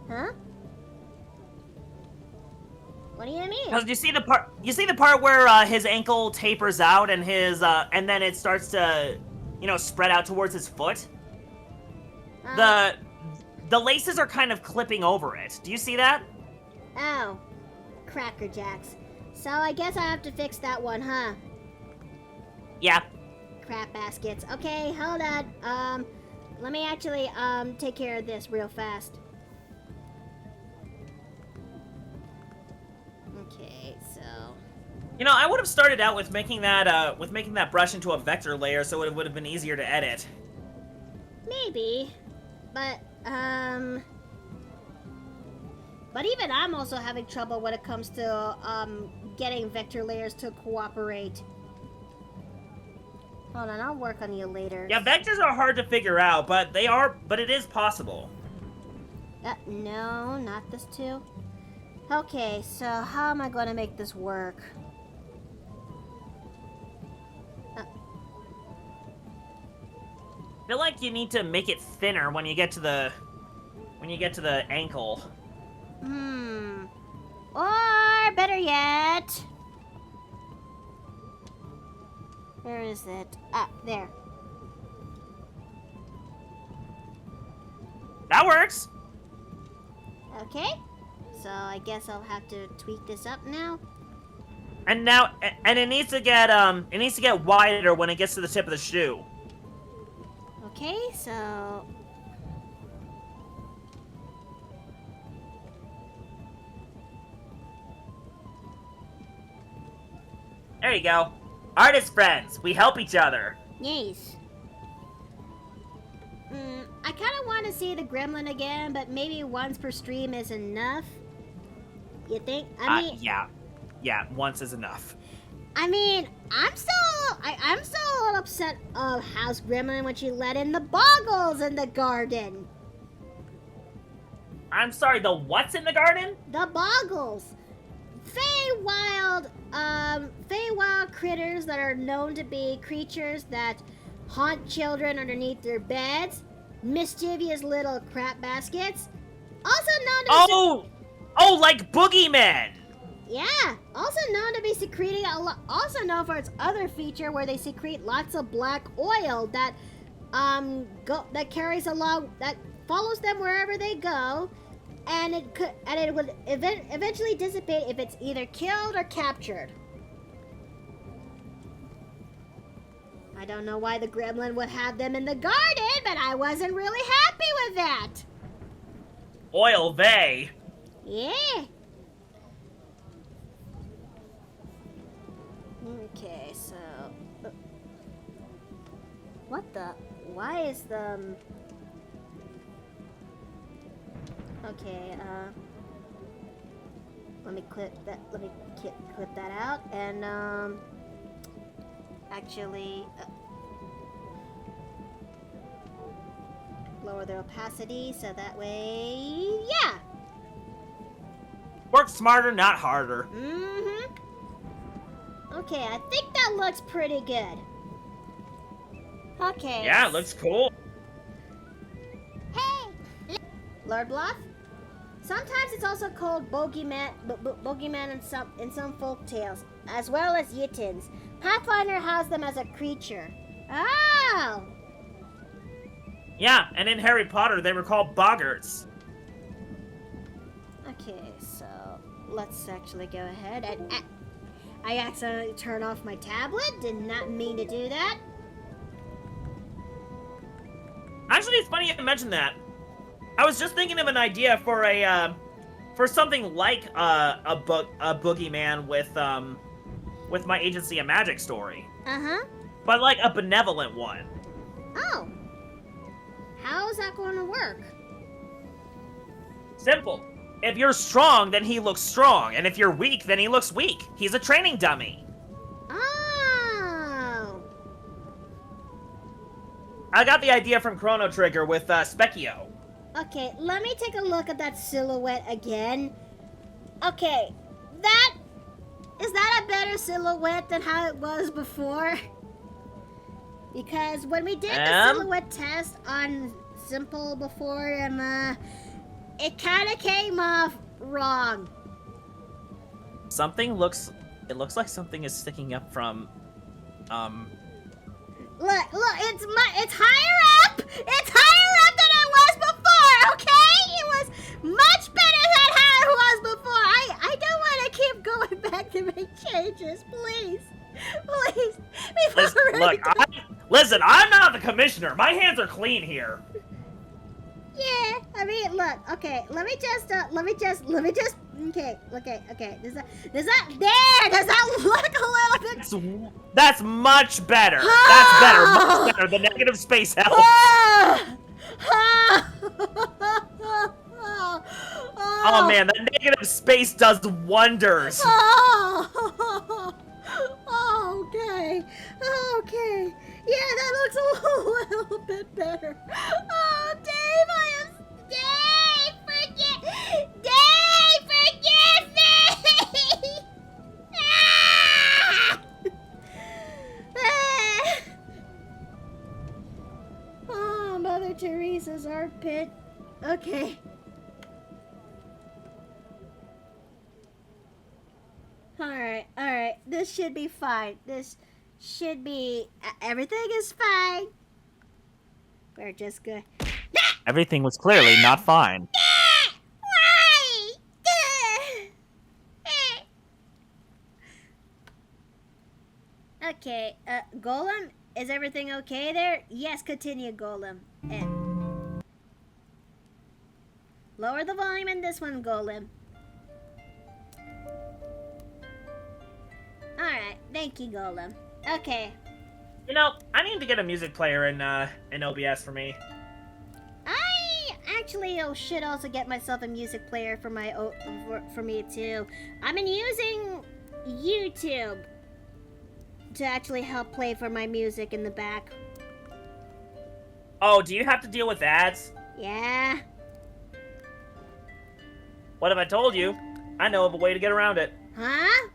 Huh? What do you mean? Because you see the part where his ankle tapers out and his and then it starts to, spread out towards his foot. The laces are kind of clipping over it. Do you see that? Oh, Cracker Jacks. So I guess I have to fix that one, huh? Yeah. Crap baskets. Okay, hold on. Let me actually take care of this real fast. Okay, so I would have started out with making that brush into a vector layer, so it would have been easier to edit. Maybe, but even I'm also having trouble when it comes to getting vector layers to cooperate. Hold on, I'll work on you later. Yeah, vectors are hard to figure out, but it is possible. No, not this too. Okay, so how am I going to make this work? I feel like you need to make it thinner when you get to the ankle. Or better yet, where is it? Ah, there. That works. Okay. So I guess I'll have to tweak this up now. And it needs to get wider when it gets to the tip of the shoe. Okay, so there you go. Artist friends, we help each other. yes. I kind of want to see the gremlin again, but maybe once per stream is enough. You think? I mean, yeah, once is enough. I mean, I'm still a little upset of House Gremlin when she let in the boggles in the garden. I'm sorry, the what's in the garden? The boggles. Feywild critters that are known to be creatures that haunt children underneath their beds. Mischievous little crap baskets. Also known to like boogeymen. Yeah, also known to be secreting also known for its other feature where they secrete lots of black oil that carries along, that follows them wherever they go, and it would eventually dissipate if it's either killed or captured. I don't know why the gremlin would have them in the garden, but I wasn't really happy with that. Oil they. Yeah. Okay, so... what the... why is the... okay, let me clip that out, and, actually... lower the opacity, so that way... yeah! Work smarter, not harder. Mm-hmm. Okay, I think that looks pretty good. Okay. Yeah, it looks cool. Hey, Lord Bluff? Sometimes it's also called bogeyman, bogeyman in some folk tales, as well as yitins. Pathfinder has them as a creature. Oh! Yeah, and in Harry Potter, they were called boggarts. Okay, so let's actually go ahead and... I accidentally turned off my tablet. Did not mean to do that. Actually, it's funny you mentioned that. I was just thinking of an idea for a, for something like a boogeyman with my Agency of Magic story. Uh-huh. But like a benevolent one. Oh. How is that going to work? Simple. If you're strong, then he looks strong, and if you're weak, then he looks weak. He's a training dummy. Oh. I got the idea from Chrono Trigger with Specchio. Okay, let me take a look at that silhouette again. Okay, is that a better silhouette than how it was before? Because when we did the silhouette test on Simple before, it kind of came off wrong. It looks like something is sticking up from, Look, it's higher up! It's higher up than it was before, okay? It was much better than how it was before. I don't want to keep going back to make changes, please. Please. Listen, I'm not the commissioner. My hands are clean here. Yeah, I mean, look, okay, let me just, okay. Does that look a little bit... That's much better. That's better, much better. The negative space helps. Oh man, that negative space does wonders. Okay. Yeah, that looks a little bit better. Oh, Dave, forgive me! Oh, Mother Teresa's armpit. Okay. Alright. This should be fine. Everything is fine. We're just good. Everything was clearly not fine. Why? Okay, Golem, is everything okay there? Yes, continue, Golem. Lower the volume in this one, Golem. Alright, thank you, Golem. Okay. You know, I need to get a music player in OBS for me. actually should also get myself a music player for my for me too. I've been using YouTube to actually help play for my music in the back. Oh, do you have to deal with ads? Yeah. What have I told you? I know of a way to get around it. Huh?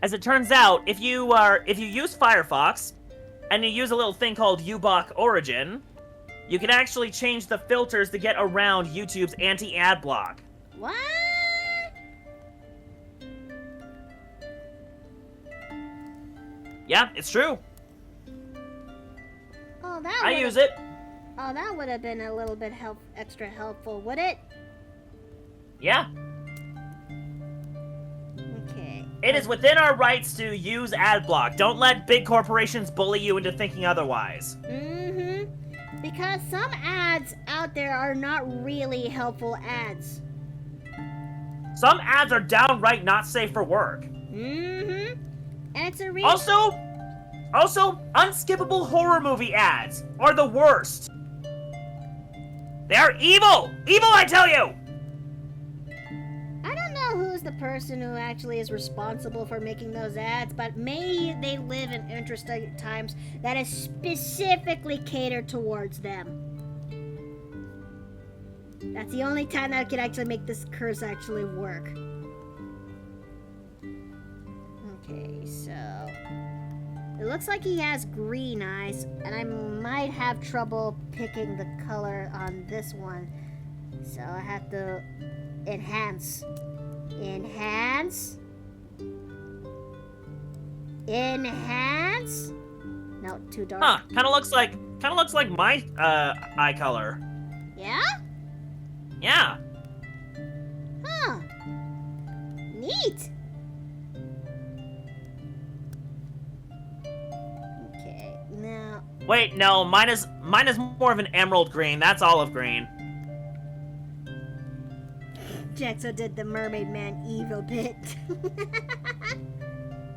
As it turns out, if you use Firefox, and you use a little thing called UBlock Origin, you can actually change the filters to get around YouTube's anti-ad block. What? Yeah, it's true. Oh, that. I use it. Oh, that would have been a little bit extra helpful, would it? Yeah. Okay. It is within our rights to use ad block. Don't let big corporations bully you into thinking otherwise. Mm-hmm. Because some ads out there are not really helpful ads. Some ads are downright not safe for work. Mm-hmm. And it's a reason. Also, unskippable horror movie ads are the worst. They are evil! Evil, I tell you! I don't know who's the person who actually is responsible for making those ads, but may they live in interesting times that is specifically catered towards them. That's the only time that could actually make this curse actually work. Okay, so it looks like he has green eyes, and I might have trouble picking the color on this one. So I have to enhance. Enhance. Enhance. No, too dark. Huh, kinda looks like my eye color. Yeah? Yeah. Huh. Neat. Okay, now Wait, no, mine is more of an emerald green. That's olive green. Jaxo did the Mermaid Man evil bit.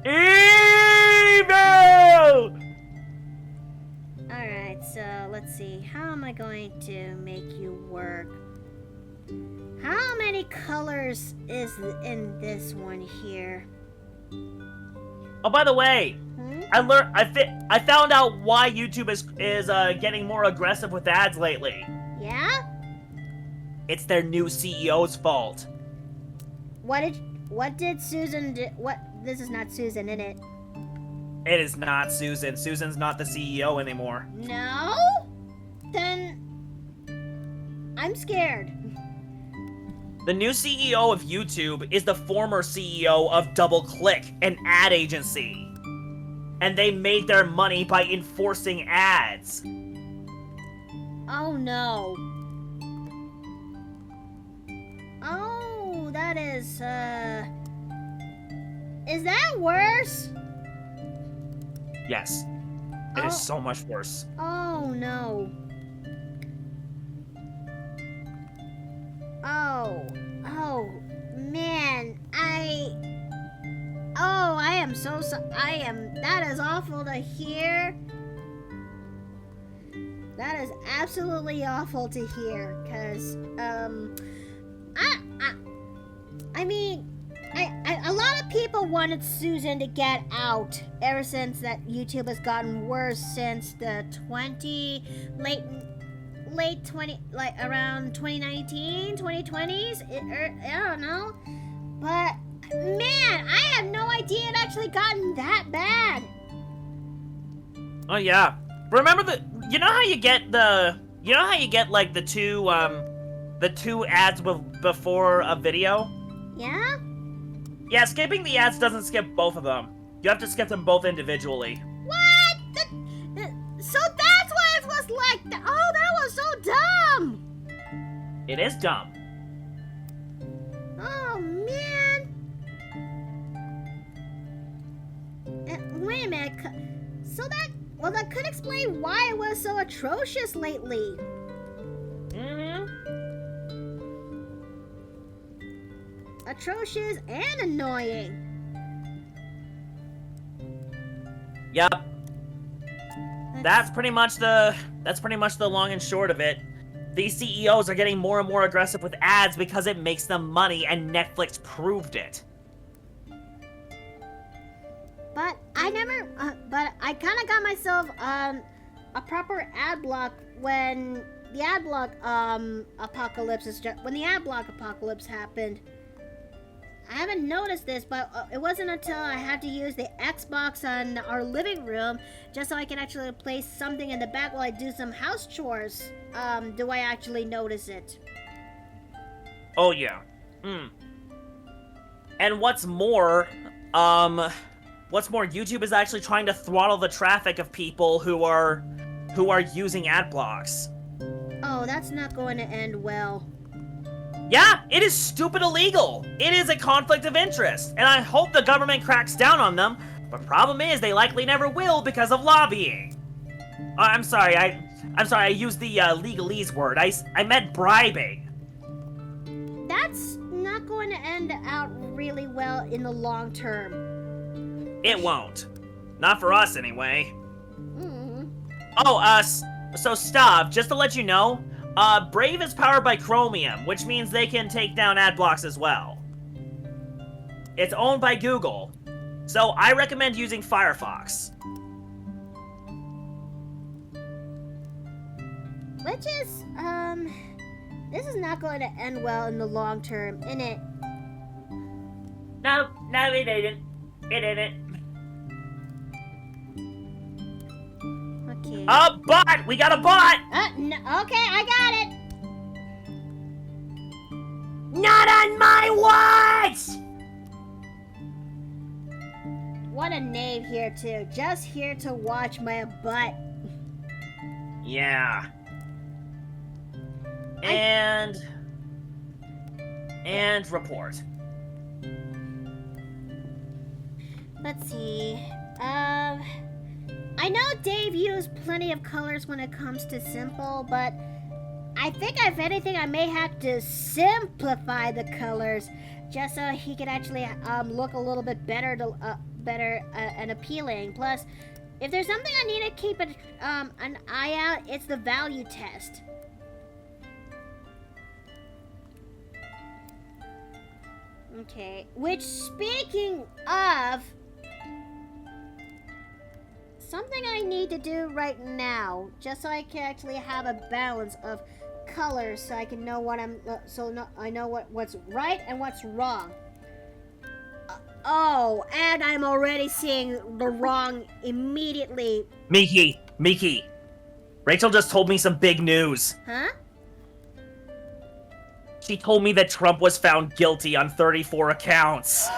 Evil! Alright, so let's see. How am I going to make you work? How many colors is in this one here? Oh, by the way, Hmm? I found out why YouTube is getting more aggressive with ads lately. Yeah? It's their new CEO's fault. What did Susan do? This is not Susan, in it. It is not Susan. Susan's not the CEO anymore. No? Then I'm scared. The new CEO of YouTube is the former CEO of DoubleClick, an ad agency. And they made their money by enforcing ads. Oh no. Oh, that is that worse? Yes. It is so much worse. Oh no. Oh man, I am so that is awful to hear. That is absolutely awful to hear, cause I mean, a lot of people wanted Susan to get out ever since that YouTube has gotten worse since the late 20, like around 2019, 2020s. I don't know, but man, I had no idea it actually gotten that bad. Oh yeah. Remember you know how you get like the two ads before a video? Yeah? Yeah, skipping the ads doesn't skip both of them. You have to skip them both individually. What? So that's what it was like. Oh, that was so dumb. It is dumb. Oh man. Wait a minute. So that could explain why it was so atrocious lately. Mm-hmm. Atrocious and annoying. Yep. That's pretty much the long and short of it. these CEOs are getting more and more aggressive with ads because it makes them money, and Netflix proved it. But I never, but I kind of got myself a proper ad block when the ad block apocalypse happened. I haven't noticed this, but it wasn't until I had to use the Xbox on our living room just so I can actually place something in the back while I do some house chores. Do I actually notice it? Oh yeah. And what's more, YouTube is actually trying to throttle the traffic of people who are using ad blocks. Oh, that's not going to end well. Yeah, it is stupid illegal. It is a conflict of interest, and I hope the government cracks down on them. But problem is, they likely never will because of lobbying. I'm sorry, I used the legalese word. I meant bribing. That's not going to end out really well in the long term. It won't. Not for us, anyway. Mm. Oh, so Stav, just to let you know, Brave is powered by Chromium, which means they can take down ad blocks as well. It's owned by Google, so I recommend using Firefox. Which is, this is not going to end well in the long term, innit? No, it didn't. It didn't. Okay. A bot! We got a bot! No, okay, I got it! Not on my watch! What a knave here, too. Just here to watch my butt. Yeah. And report. Let's see. I know Dave used plenty of colors when it comes to simple, but I think if anything, I may have to simplify the colors just so he could actually look a little bit better and appealing. Plus, if there's something I need to keep an eye out, it's the value test. Okay, which, speaking of, something I need to do right now, just so I can actually have a balance of colors, so I can know what I know what's right and what's wrong. Oh, and I'm already seeing the wrong immediately. Miki, Rachel just told me some big news. Huh? She told me that Trump was found guilty on 34 accounts.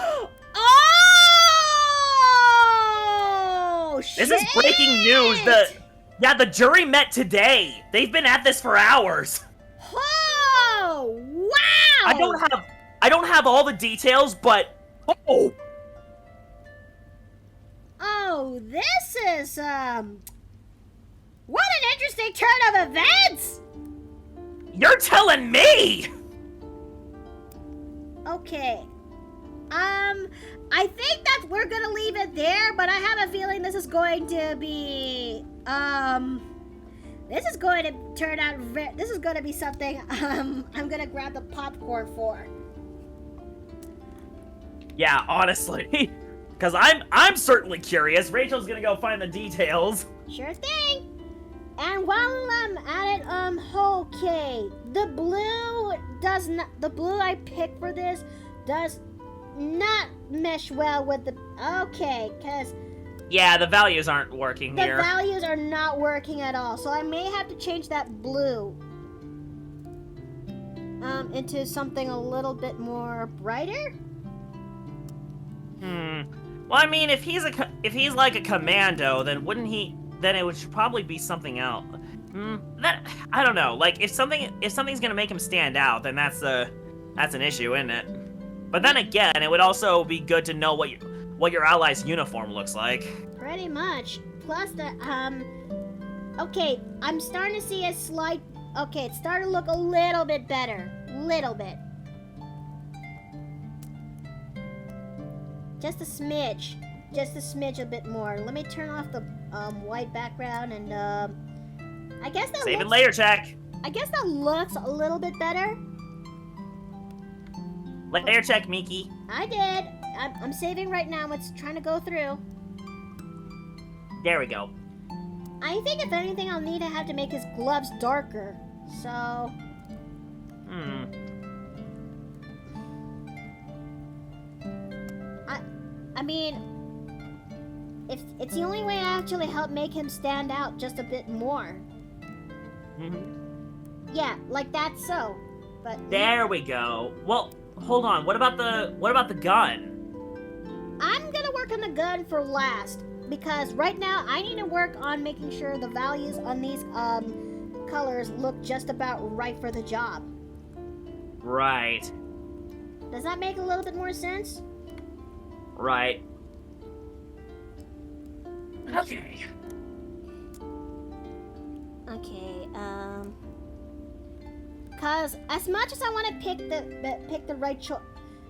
Oh, shit! This is breaking news. The jury met today. They've been at this for hours. Oh, wow! I don't have all the details, but oh, this is what an interesting turn of events. You're telling me? Okay. I think that we're gonna leave it there, but I have a feeling this is going to be, this is going to turn out, this is going to be something, I'm gonna grab the popcorn for. Yeah, honestly. Because I'm certainly curious. Rachel's gonna go find the details. Sure thing. And while I'm at it, okay, the blue I picked for this does not mesh well with the, okay, because yeah, the values aren't working here. The values are not working at all, so I may have to change that blue into something a little bit more brighter. Well, I mean, if he's like a commando, then wouldn't he? Then it should probably be something else. I don't know. Like if something's gonna make him stand out, then that's an issue, isn't it? But then again, it would also be good to know what your ally's uniform looks like. Pretty much. Plus the okay, I'm starting to see a slight. Okay, it's starting to look a little bit better, little bit. Just a smidge a bit more. Let me turn off the white background and I guess that Save it later, Jack. I guess that looks a little bit better. Layer check, Miki. I did. I'm saving right now. It's trying to go through. There we go. I think if anything, I'll need to have to make his gloves darker. So, I mean, if it's the only way to actually help make him stand out just a bit more. Yeah, like that. So, but There we go. Well, hold on. What about the gun? I'm gonna work on the gun for last because right now I need to work on making sure the values on these colors look just about right for the job. Right. Does that make a little bit more sense? Right. Okay. Okay, cause as much as I want to pick the right choice,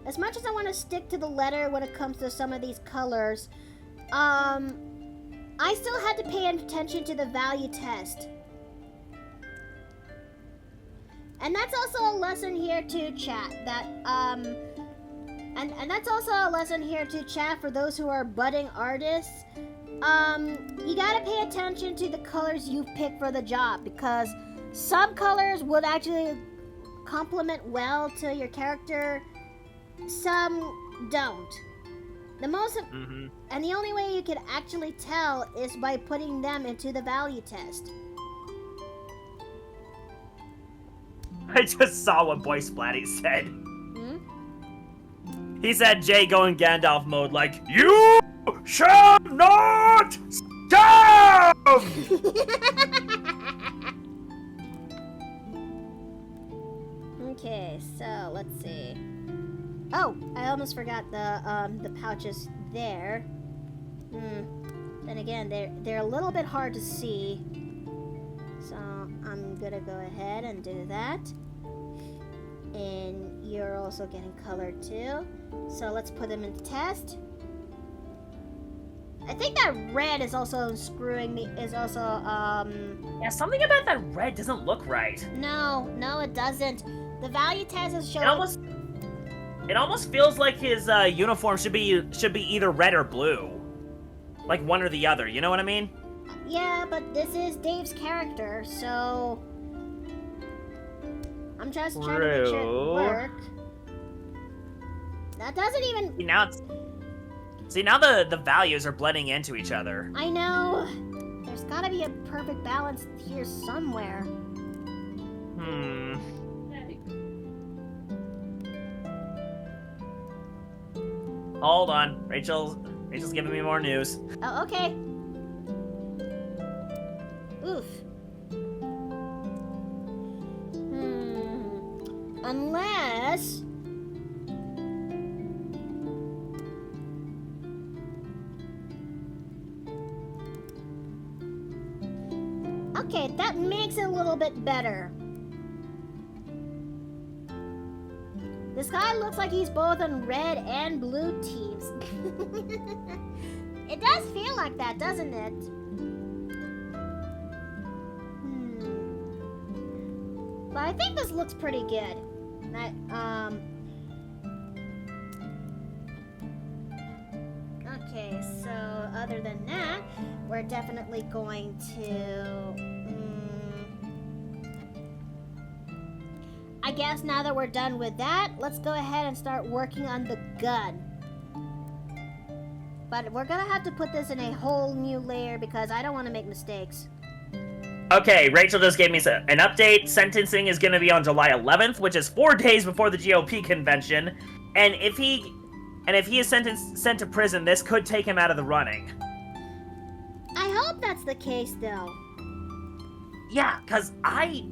as much as I want to stick to the letter when it comes to some of these colors, I still had to pay attention to the value test. And that's also a lesson here to chat that and that's also a lesson here to chat for those who are budding artists. You gotta pay attention to the colors you pick for the job because some colors would actually complement well to your character, some don't. The most and the only way you can actually tell is by putting them into the value test. I just saw what Boy Splatty said. He said Jay going Gandalf mode like, "You shall not stop!" Okay, so let's see. Oh, I almost forgot the pouches there. Then again, they're a little bit hard to see. So I'm gonna go ahead and do that. And you're also getting colored too. So let's put them into test. I think that red is also screwing me. Is also Yeah, something about that red doesn't look right. No, it doesn't. The value test is showing. It almost feels like his uniform should be either red or blue, like one or the other. You know what I mean? Yeah, but this is Dave's character, so I'm just trying to make sure it works. That doesn't even. See, now the values are blending into each other. I know. There's gotta be a perfect balance here somewhere. Hold on, Rachel's giving me more news. Oh, okay. Oof. Unless. Okay, that makes it a little bit better. This guy looks like he's both on red and blue teams. It does feel like that, doesn't it? But I think this looks pretty good. Okay, so other than that, we're definitely going to... I guess now that we're done with that, let's go ahead and start working on the gun. But we're gonna have to put this in a whole new layer because I don't want to make mistakes. Okay, Rachel just gave me an update. Sentencing is going to be on July 11th, which is 4 days before the GOP convention. And if he is sent to prison, this could take him out of the running. I hope that's the case, though. Yeah, because I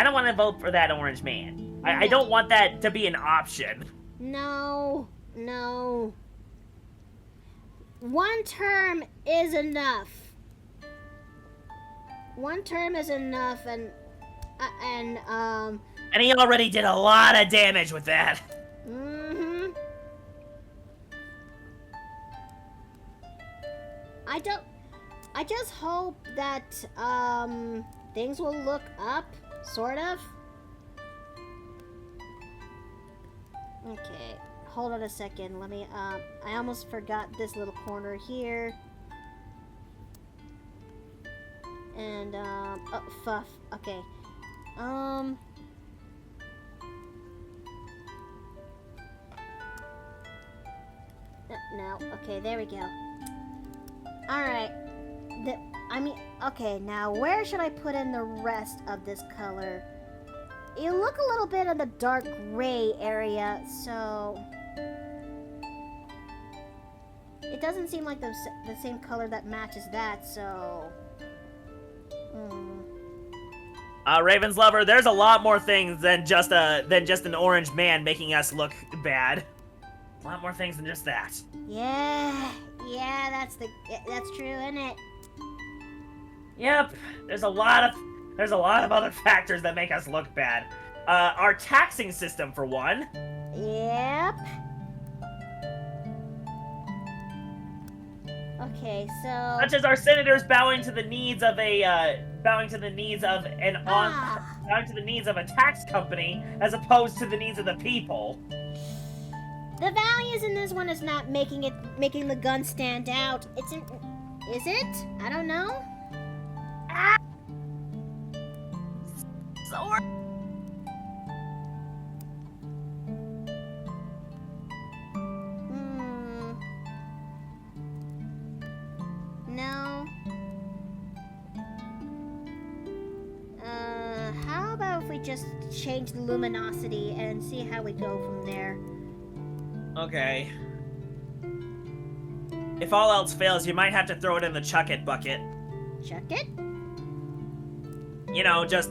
don't want to vote for that orange man. I don't want that to be an option. No. One term is enough. One term is enough, and he already did a lot of damage with that. I just hope that things will look up, sort of. Okay, hold on a second. Let me, I almost forgot this little corner here. And, oh, fuff. Okay. No, okay, there we go. Alright. Okay, now where should I put in the rest of this color? You look a little bit in the dark gray area, so... It doesn't seem like the same color that matches that, so... Raven's Lover, there's a lot more things than just an orange man making us look bad. A lot more things than just that. Yeah, that's true, isn't it? Yep, there's a lot of other factors that make us look bad. Our taxing system, for one. Yep. Okay, so... Such as our senators bowing to the needs of a tax company as opposed to the needs of the people. The values in this one is not making the gun stand out. Is it? I don't know. Sword. No. How about if we just change the luminosity and see how we go from there? Okay. If all else fails, you might have to throw it in the chuck it bucket. Chuck it? You know, just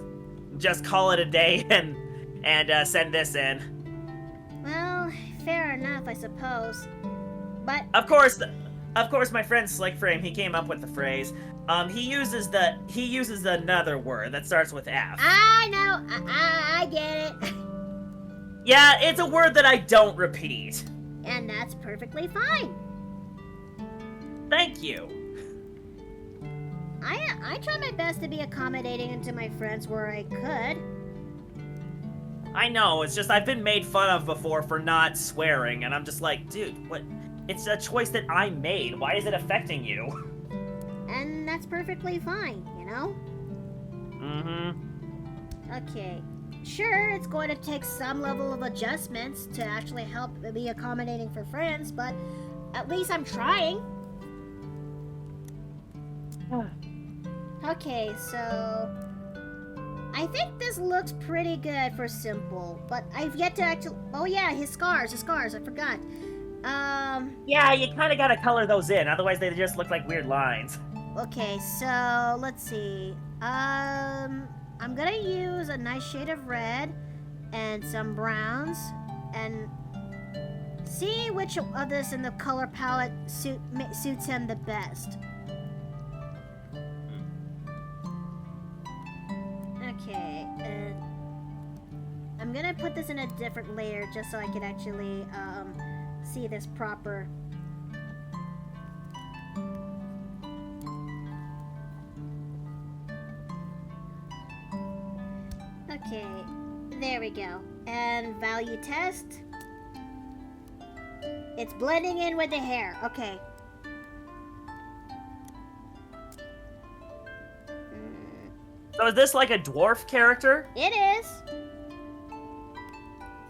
call it a day and send this in. Well, fair enough, I suppose. But Of course, my friend Slickframe, he came up with the phrase. He uses another word that starts with F. I know, I get it. Yeah, it's a word that I don't repeat. And that's perfectly fine. Thank you. I try my best to be accommodating to my friends where I could. I know, it's just I've been made fun of before for not swearing, and I'm just like, dude, what? It's a choice that I made. Why is it affecting you? And that's perfectly fine, you know? Mm-hmm. Okay. Sure, it's going to take some level of adjustments to actually help be accommodating for friends, but at least I'm trying. Okay, so... I think this looks pretty good for simple, but I've yet to actually... Oh yeah, his scars, I forgot. Yeah, you kind of gotta color those in, otherwise they just look like weird lines. Okay, so let's see. I'm gonna use a nice shade of red and some browns and see which of this in the color palette suits him the best. Okay, and I'm gonna put this in a different layer just so I can actually see this proper. Okay, there we go. And value test. It's blending in with the hair. Okay. So is this like a dwarf character? It is.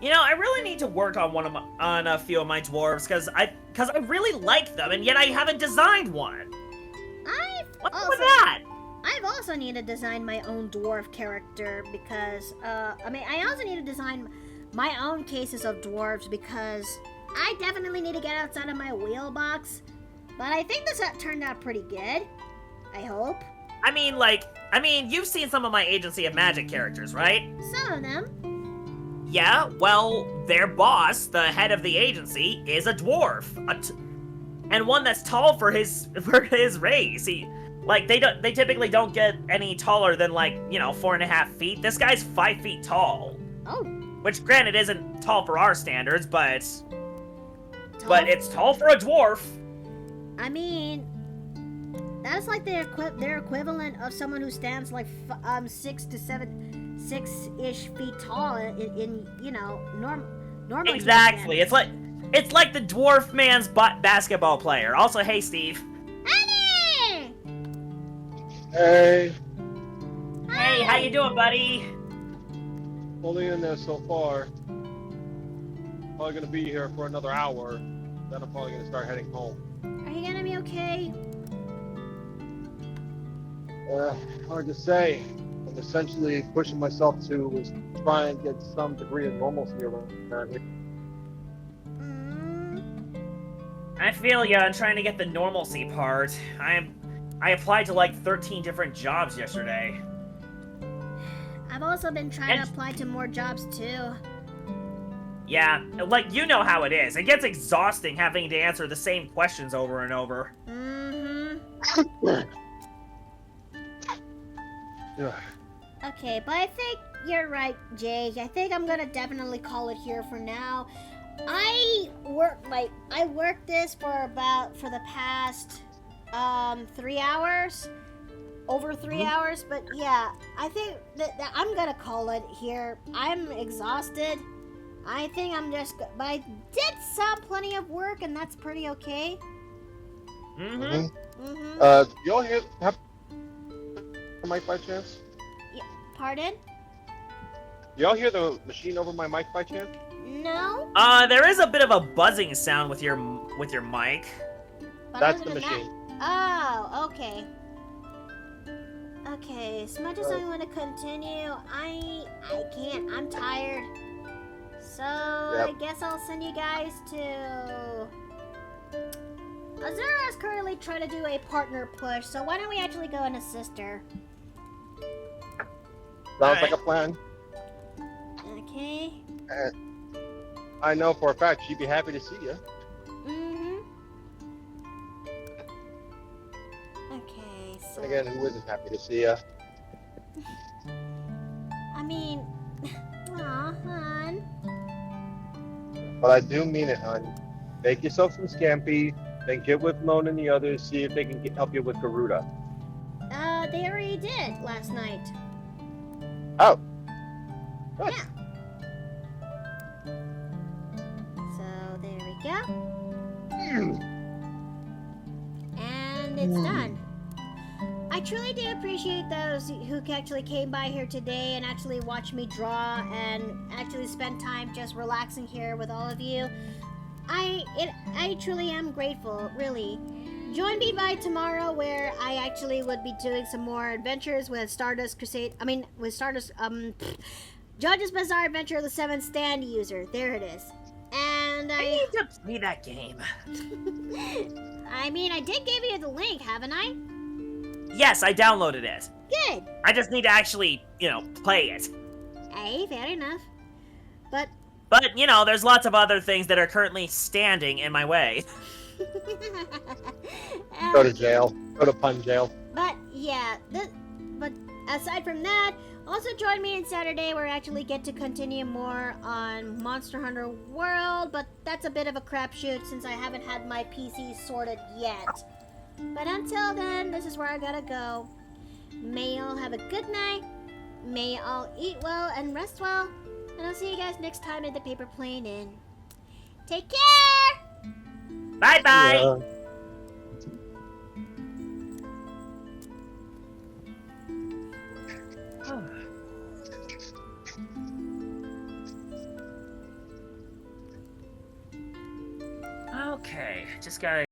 You know, I really need to work on a few of my dwarves because I really like them, and yet I haven't designed one. What's up with that? I've also need to design my own dwarf character because, I also need to design my own cases of dwarves because I definitely need to get outside of my wheel box. But I think this turned out pretty good. I hope. I mean, you've seen some of my Agency of Magic characters, right? Some of them. Yeah, well, their boss, the head of the agency, is a dwarf. And one that's tall for his race. They typically don't get any taller than 4.5 feet. This guy's 5 feet tall. Oh. Which, granted, isn't tall for our standards, but it's tall for a dwarf. I mean, That's like their equivalent of someone who stands like 6-ish feet tall in you know normally. Exactly. It's like the dwarf man's basketball player. Also, hey Steve. Annie! Hey, Hey, how you doing, buddy? only in there so far. Probably gonna be here for another hour. Then I'm probably gonna start heading home. Are you gonna be okay? Hard to say. I'm essentially pushing myself to try and get some degree of normalcy around here. I feel ya. I'm trying to get the normalcy part. I applied to like 13 different jobs yesterday. I've also been trying to apply to more jobs too. Yeah, like you know how it is. It gets exhausting having to answer the same questions over and over. Yeah. Okay, but I think you're right, Jay. I think I'm gonna definitely call it here for now. I worked this for the past 3 hours. Over 3 hours, but yeah, I think that I'm gonna call it here. I'm exhausted. I think but I did plenty of work, and that's pretty okay. Y'all have the mic by chance? Yeah, pardon? Y'all hear the machine over my mic by chance? No. There is a bit of a buzzing sound with your mic. But That's other the than machine. Oh, okay. Okay, as much as I want to continue, I can't. I'm tired. So I guess I'll send you guys to. Azura's currently trying to do a partner push, so why don't we actually go and assist her? Sounds like a plan. Okay. I know for a fact she'd be happy to see you. Okay, so. And again, who isn't happy to see you? I mean, aw, hon. But I do mean it, hon. Make yourself some scampi, then get with Lone and the others, see if they can help you with Garuda. They already did last night. Oh. Good. Yeah. So there we go. And it's done. I truly do appreciate those who actually came by here today and actually watched me draw and actually spend time just relaxing here with all of you. I truly am grateful, really. Join me by tomorrow where I actually would be doing some more adventures with Stardust Crusade. With Stardust, Judge's Bazaar Adventure of the 7th Stand User. There it is. And I need to play that game. I mean, I did give you the link, haven't I? Yes, I downloaded it. Good. I just need to actually, play it. Hey, fair enough. But, there's lots of other things that are currently standing in my way. Go to jail. Go to pun jail. But, yeah, but aside from that, also join me on Saturday where I actually get to continue more on Monster Hunter World, but that's a bit of a crapshoot since I haven't had my PC sorted yet. But until then, this is where I gotta go. May y'all have a good night. May y'all eat well and rest well. And I'll see you guys next time in the Paper Plane Inn. Take care! Bye-bye! Yeah. Okay, just gotta